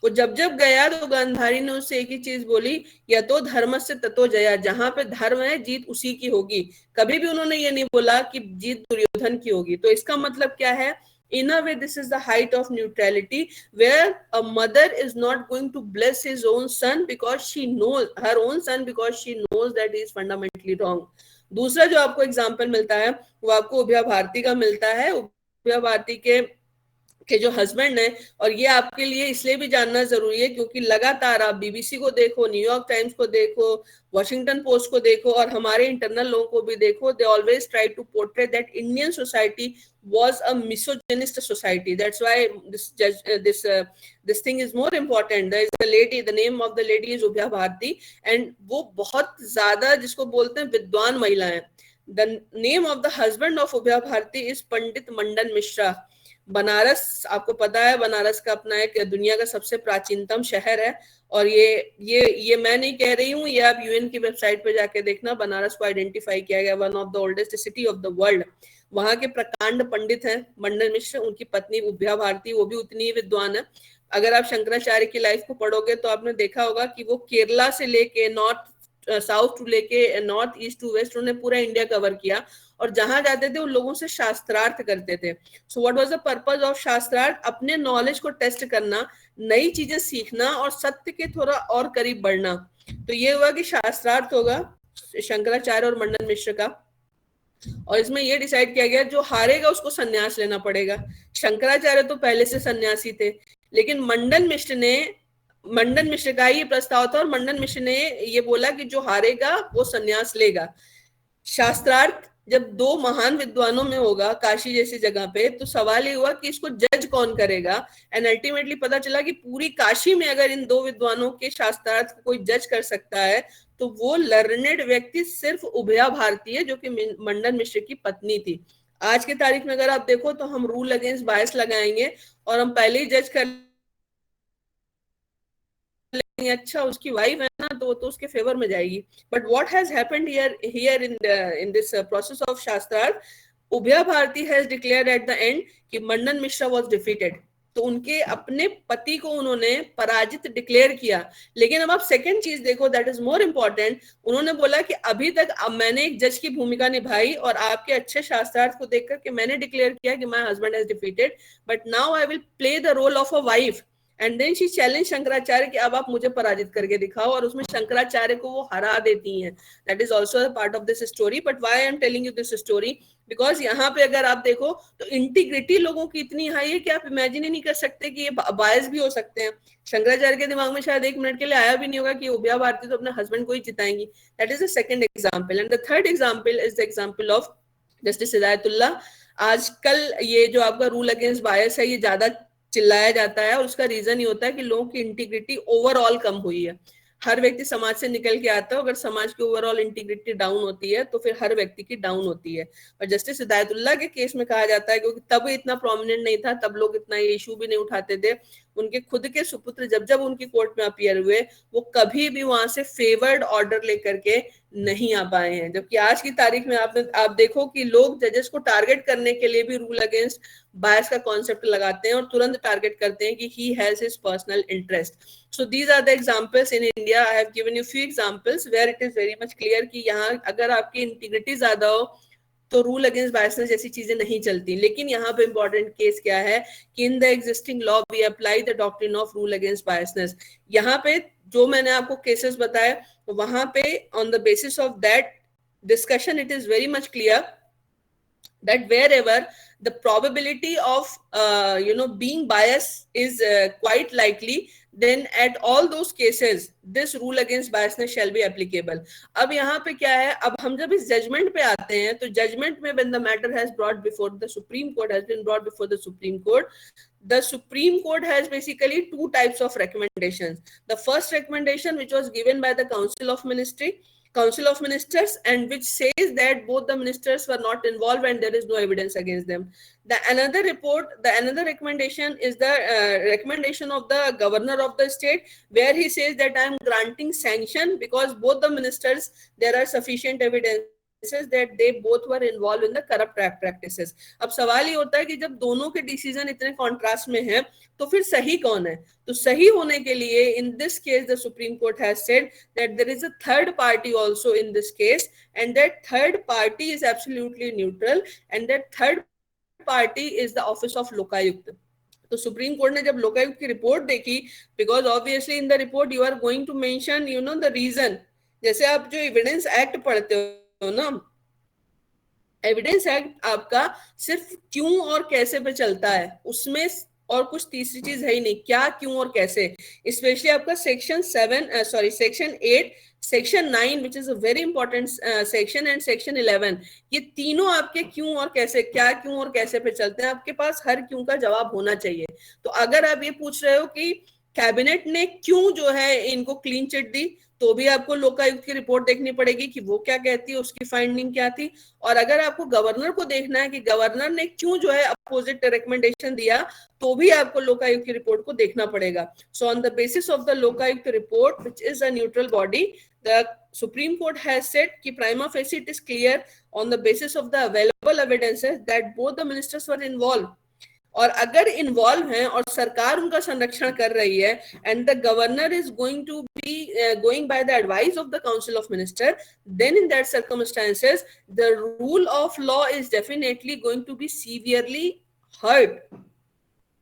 वो जब गया तो गांधारी ने उससे एक ही चीज बोली, या तो धर्म से ततो जया, जहां पे धर्म है जीत उसी की होगी. कभी भी उन्होंने ये नहीं बोला कि जीत दुर्योधन की होगी. तो इसका मतलब क्या है In a way, this is the height of neutrality, where a mother is not going to bless his own son because she knows her own son, because she knows that he is fundamentally wrong. दूसरा जो आपको एग्जाम्पल मिलता है वो आपको उभया भारती का मिलता है। उभया भारती के जो हस्बैंड है, और ये आपके लिए इसलिए भी जानना जरूरी है क्योंकि लगातार आप बीबीसी को देखो, न्यूयॉर्क टाइम्स को देखो, वॉशिंगटन पोस्ट को देखो, और हमारे इंटरनल लोगों को भी देखो, they always try to portray that Indian society was a misogynist society. That's why this thing is more important. There is a lady, the name of the lady is Ubhya Bharti, and वो बहुत ज्यादा जिसको बोलते हैं विद्वान महिला है। The name of the husband of Ubhya Bharti is पंडित मंडन मिश्रा। बनारस, आपको पता है बनारस का अपना एक दुनिया का सबसे प्राचीनतम शहर है, और ये मैं नहीं कह रही हूँ, ये आप यूएन की वेबसाइट पे जाके देखना, बनारस को आइडेंटिफाई किया गया one of the oldest city of the world. वहां के प्रकांड पंडित हैं मंडन मिश्र, उनकी पत्नी उभया भारती, वो भी उतनी ही विद्वान है। अगर आप शंकराचार्य की लाइफ को पढ़ोगे तो आपने देखा होगा कि वो केरला से लेके नॉर्थ साउथ टू लेके नॉर्थ ईस्ट टू वेस्ट, उन्होंने पूरा इंडिया कवर किया, और जहां जाते थे उन लोगों से शास्त्रार्थ करते थे। So what was the purpose of शास्त्रार्थ? अपने नॉलेज को टेस्ट करना, नई चीजें सीखना और सत्य के थोड़ा और करीब बढ़ना। तो ये हुआ कि शास्त्रार्थ होगा शंकराचार्य और मंडन मिश्र का, और इसमें ये डिसाइड किया गया जो हारेगा उसको सन्यास लेना पड़ेगा। शंकराचार्य तो पहले से सन्यासी थे, लेकिन मंडन मिश्र का ये प्रस्ताव था, और मंडन मिश्र ने ये बोला कि जो हारेगा वो सन्यास लेगा। शास्त्रार्थ जब दो महान विद्वानों में होगा काशी जैसी जगह पे, तो सवाल ये हुआ कि इसको जज कौन करेगा, एंड अल्टीमेटली पता चला कि पूरी काशी में अगर इन दो विद्वानों के शास्त्रार्थ को कोई जज कर सकता है तो वो लर्नेड व्यक्ति सिर्फ उभया भारती है, जो कि मंडन मिश्र की पत्नी थी। आज के तारीख में अगर आप देखो तो हम रूल अगेंस्ट बायस लगाएंगे और हम पहले ही जज कर अच्छा उसकी वाइफ है ना तो उसके फेवर में जाएगी। But what has happened here in this process of शास्त्रार्थ, Ubhaya Bharati has declared at the end कि मंडन मिश्रा वाज डिफीटेड, तो उनके अपने पति को उन्होंने पराजित डिक्लेयर किया। लेकिन अब आप सेकंड चीज देखो, दैट इज मोर इंपॉर्टेंट, उन्होंने बोला कि अभी तक अब मैंने एक जज की भूमिका निभाई और आपके अच्छे शास्त्रार्थ को देखकर कि मैंने डिक्लेयर किया कि my husband has defeated, but now I will play the role of a wife. And then she challenge Shankaracharya कि अब आप मुझे पराजित करके दिखाओ, और उसमें शंकराचार्य को वो हरा देती हैं। That is also part of this story. But why I am telling you this story, because यहाँ पे अगर आप देखो तो इंटीग्रिटी लोगों की इतनी हाई है कि आप इमेजिन ही नहीं कर सकते कि ये बायस भी हो सकते हैं। शंकराचार्य के दिमाग में शायद एक मिनट के लिए आया भी नहीं होगा कि उभया भारती तो अपने हस्बैंड को ही जिताएंगी। That is the second example. And the third example is the example of justice Hidayatullah. आजकल ये जो आपका रूल अगेंस्ट बायस है ये ज्यादा चिल्लाया जाता है, और उसका रीजन ये होता है कि लोगों की इंटीग्रिटी ओवरऑल कम हुई है। हर व्यक्ति समाज से निकल के आता है, अगर समाज की ओवरऑल इंटीग्रिटी डाउन होती है तो फिर हर व्यक्ति की डाउन होती है। और जस्टिस हिदायतुल्लाह के केस में कहा जाता है क्योंकि तब इतना प्रोमिनेंट नहीं था, तब लोग इतना ये इशू भी नहीं उठाते थे, उनके खुद के सुपुत्र जब जब उनकी कोर्ट में अपीयर हुए वो कभी भी वहां से फेवर्ड ऑर्डर लेकर के नहीं आ पाए हैं। जबकि आज की तारीख में आप देखो कि लोग जजेस को टारगेट करने के लिए भी रूल अगेंस्ट बायस का कॉन्सेप्ट लगाते हैं और तुरंत टारगेट करते हैं कि he has his personal interest. So these are the examples in India. I have given you few examples where it is very much clear कि यहाँ अगर आपकी इंटीग्रिटी ज्यादा हो तो रूल अगेंस्ट बायसनेस जैसी चीजें नहीं चलती। लेकिन यहाँ पे इंपॉर्टेंट केस क्या है कि in the existing law we apply the doctrine of rule against biasness. यहाँ पे जो मैंने आपको केसेस बताए वहां पे on the basis of that discussion it is very much clear that wherever the probability of being biased is quite likely, then at all those cases this rule against biasness shall be applicable. अब यहाँ पे क्या है, अब हम जब इस जजमेंट पे आते हैं तो जजमेंट में when the matter has brought before the Supreme Court has been brought before the Supreme Court, the Supreme Court has basically two types of recommendations. The first recommendation which was given by the Council of Ministers, and which says that both the ministers were not involved and there is no evidence against them. The another recommendation is the recommendation of the governor of the state, where he says that I am granting sanction because both the ministers, there are sufficient evidence that they both were involved in the corrupt practices. अब सवाल ये होता है कि जब दोनों के डिसीजन इतने कॉन्ट्रास्ट में हैं तो फिर सही कौन है? तो सही होने के लिए in this case the Supreme Court has said that there is a third party also in this case, and that third party is absolutely neutral, and that third party is the office of Lokayukta. तो सुप्रीम कोर्ट ने जब लोकायुक्त की रिपोर्ट देखी, because obviously in the report you are going to mention the reason. जैसे आप जो एविडेंस एक्ट पढ़ते हो ना, एविडेंस एक्ट आपका सिर्फ क्यों और कैसे पे चलता है, उसमें और कुछ तीसरी चीज है ही नहीं, क्या, क्यों और कैसे। स्पेशली आपका section 8, section 9 which is a very important section, and section 11, ये तीनों आपके क्यों और कैसे, क्या, क्यों और कैसे पे चलते हैं, आपके पास हर क्यों का जवाब होना चाहिए। तो अगर आप ये पूछ रहे हो कि कैबिनेट ने क्यों जो है इनको क्लीन चिट दी, तो भी आपको लोकायुक्त की रिपोर्ट देखनी पड़ेगी कि वो क्या कहती है, उसकी फाइंडिंग क्या थी। और अगर आपको गवर्नर को देखना है कि गवर्नर ने क्यों जो है अपोजिट रिकमेंडेशन दिया, तो भी आपको लोकायुक्त की रिपोर्ट को देखना पड़ेगा। So on the basis of the Lokayukta report which is a neutral body, the Supreme Court has said कि prima facie it is clear on the basis of the available evidences that both the ministers were involved। और अगर इन्वॉल्व हैं और सरकार उनका संरक्षण कर रही है, and the governor is going to be going by the advice of the council of minister, then in that circumstances the rule of law is definitely going to be severely hurt.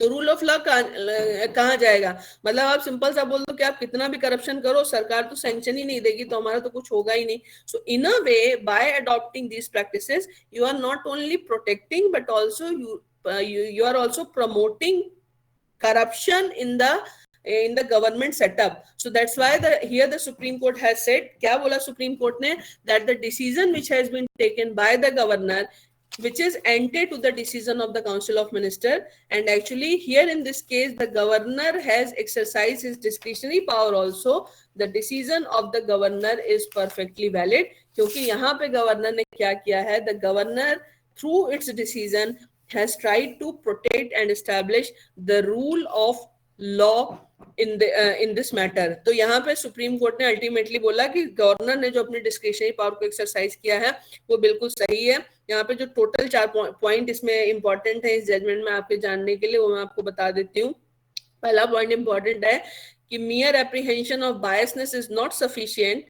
तो रूल ऑफ लॉ कहाँ जाएगा? मतलब आप सिंपल सा बोल दो कि आप कितना भी करप्शन करो, सरकार तो सैंक्शन ही नहीं देगी, तो हमारा तो कुछ होगा ही नहीं। So in a way, by adopting these practices, you are not only protecting but also you are also promoting corruption in the government setup। So that's why here the Supreme Court has said, क्या बोला Supreme Court ने, that the decision which has been taken by the governor, which is ante to the decision of the Council of Minister, and actually here in this case the governor has exercised his discretionary power also, the decision of the governor is perfectly valid। क्योंकि यहाँ पे गवर्नर ने क्या किया है, the governor through its decision has tried to protect and establish the rule of law in this matter। तो यहाँ पे सुप्रीम कोर्ट ने अल्टीमेटली बोला कि गवर्नर ने जो अपनी डिस्क्रिशनरी पावर को एक्सरसाइज किया है वो बिल्कुल सही है। यहाँ पे जो टोटल 4 पॉइंट इसमें इंपॉर्टेंट है इस जजमेंट में आपके जानने के लिए, वो मैं आपको बता देती हूँ। पहला पॉइंट इंपॉर्टेंट है कि mere apprehension of biasness is not sufficient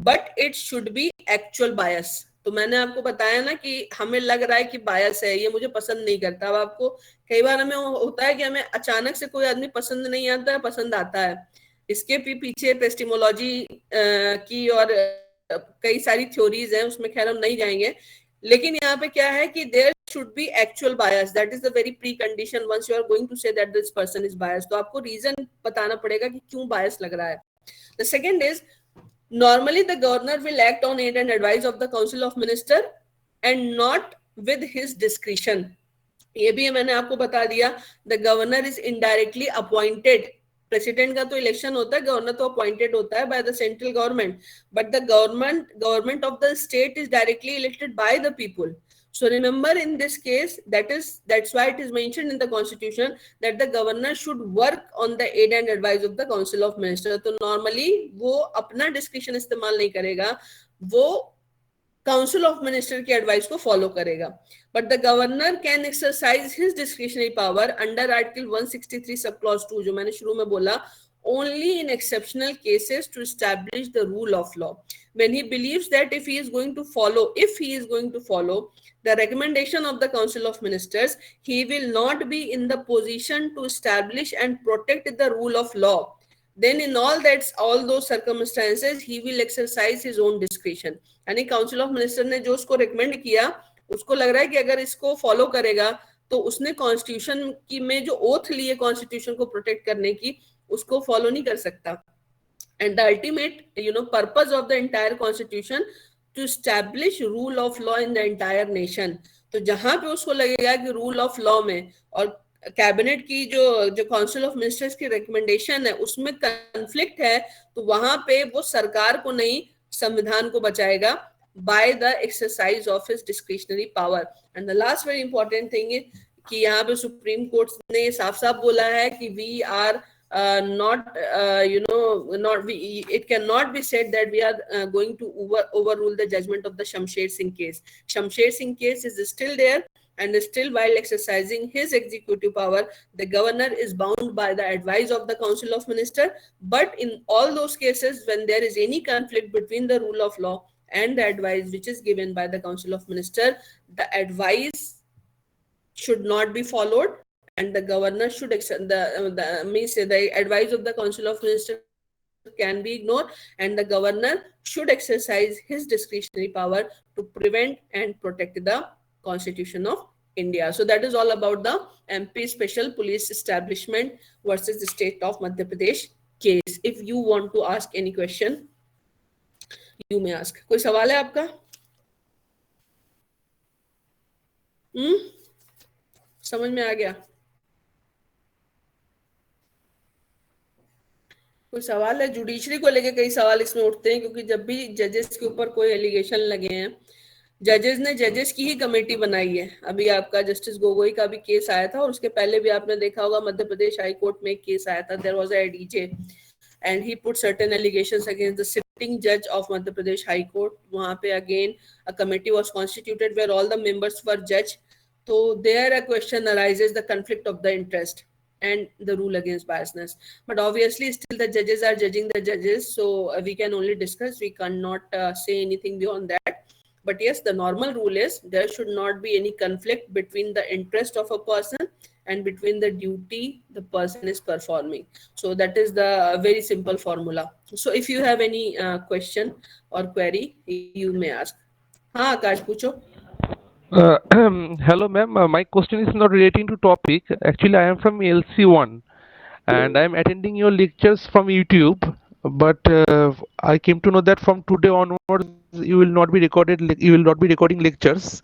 but it should be actual bias। तो मैंने आपको बताया ना कि हमें लग रहा है कि बायस है, ये मुझे पसंद नहीं करता। अब आपको कई बार हमें होता है कि हमें अचानक से कोई आदमी पसंद नहीं आता है, पसंद आता है। इसके भी पीछे एपिस्टेमोलॉजी की और कई सारी थ्योरीज हैं, उसमें खैर हम नहीं जाएंगे। लेकिन यहाँ पे क्या है कि there should be actual bias, that is the very pre condition once you are going to say that this person is bias. तो आपको रीजन बताना पड़ेगा कि क्यों बायस लग रहा है। The second is, normally the governor will act on aid and advice of the council of minister and not with his discretion। ये भी मैंने आपको बता दिया, the governor is indirectly appointed। President का तो इलेक्शन होता है, गवर्नर तो अपॉइंटेड होता है by the central government, but the government of the state is directly elected by the people. So remember in this case, that's why it is mentioned in the constitution that the governor should work on the aid and advice of the council of ministers। तो normally वो अपना डिस्क्रिप्शन इस्तेमाल नहीं करेगा, वो काउंसिल ऑफ मिनिस्टर की एडवाइस को फॉलो करेगा। But the governor can exercise his discretionary power under article 163 sub clause 2, जो मैंने शुरू में बोला, only in exceptional cases to establish the rule of law when he believes that if he is going to follow the recommendation of the council of ministers, he will not be in the position to establish and protect the rule of law, then in all those circumstances he will exercise his own discretion। यानी काउंसिल ऑफ मिनिस्टर ने जो उसको रिकमेंड किया, उसको लग रहा है कि अगर इसको फॉलो करेगा तो उसने कॉन्स्टिट्यूशन की में जो ओथ ली है कॉन्स्टिट्यूशन को प्रोटेक्ट करने की, उसको फॉलो नहीं कर सकता। And the ultimate purpose of the entire constitution to establish rule of law in the entire nation. तो जहां पे उसको लगेगा कि रूल ऑफ लॉ में और कैबिनेट की जो काउंसिल ऑफ मिनिस्टर्स की रिकमेंडेशन है उसमें कन्फ्लिक्ट है, तो वहां पे वो सरकार को नहीं संविधान को बचाएगा by the exercise of his discretionary power. And the last very important thing कि यहाँ पे सुप्रीम कोर्ट ने साफ साफ बोला है कि we are it cannot be said that we are going to overrule the judgment of the Shamsher Singh case। Shamsher Singh case is still there, and still while exercising his executive power, the governor is bound by the advice of the council of minister। But in all those cases when there is any conflict between the rule of law and the advice which is given by the council of minister, the advice should not be followed, and the governor should accept the advice of the Council of Ministers can be ignored, and the governor should exercise his discretionary power to prevent and protect the Constitution of India. So that is all about the MP Special Police Establishment versus the state of Madhya Pradesh case. If you want to ask any question, you may ask. कोई सवाल है आपका? समझ में आ गया? कोई सवाल है? जुडिशरी को लेके कई सवाल इसमें उठते हैं, क्योंकि जब भी जजेस के ऊपर कोई एलिगेशन लगे हैं, जजेस ने जजेस की ही कमेटी बनाई है. अभी आपका जस्टिस गोगोई का भी केस आया था, और उसके पहले भी आपने देखा होगा मध्य प्रदेश हाई कोर्ट में एक केस आया था. There was a DJ and he put certain allegations against the sitting judge of Madhya Pradesh High Court. वहां पे again a committee was constituted where all the members were judge. So there a question arises, the conflict of the interest and the rule against biasness. But obviously still the judges are judging the judges, so we can only discuss, we cannot say anything beyond that. But yes, the normal rule is there should not be any conflict between the interest of a person and between the duty the person is performing. So that is the very simple formula. So if you have any question or query, you may ask. हाँ आकाश पूछो. Hello ma'am, my question is not relating to topic. Actually I am from LC1 and I am attending your lectures from YouTube, but I came to know that from today onwards you will not be recording lectures.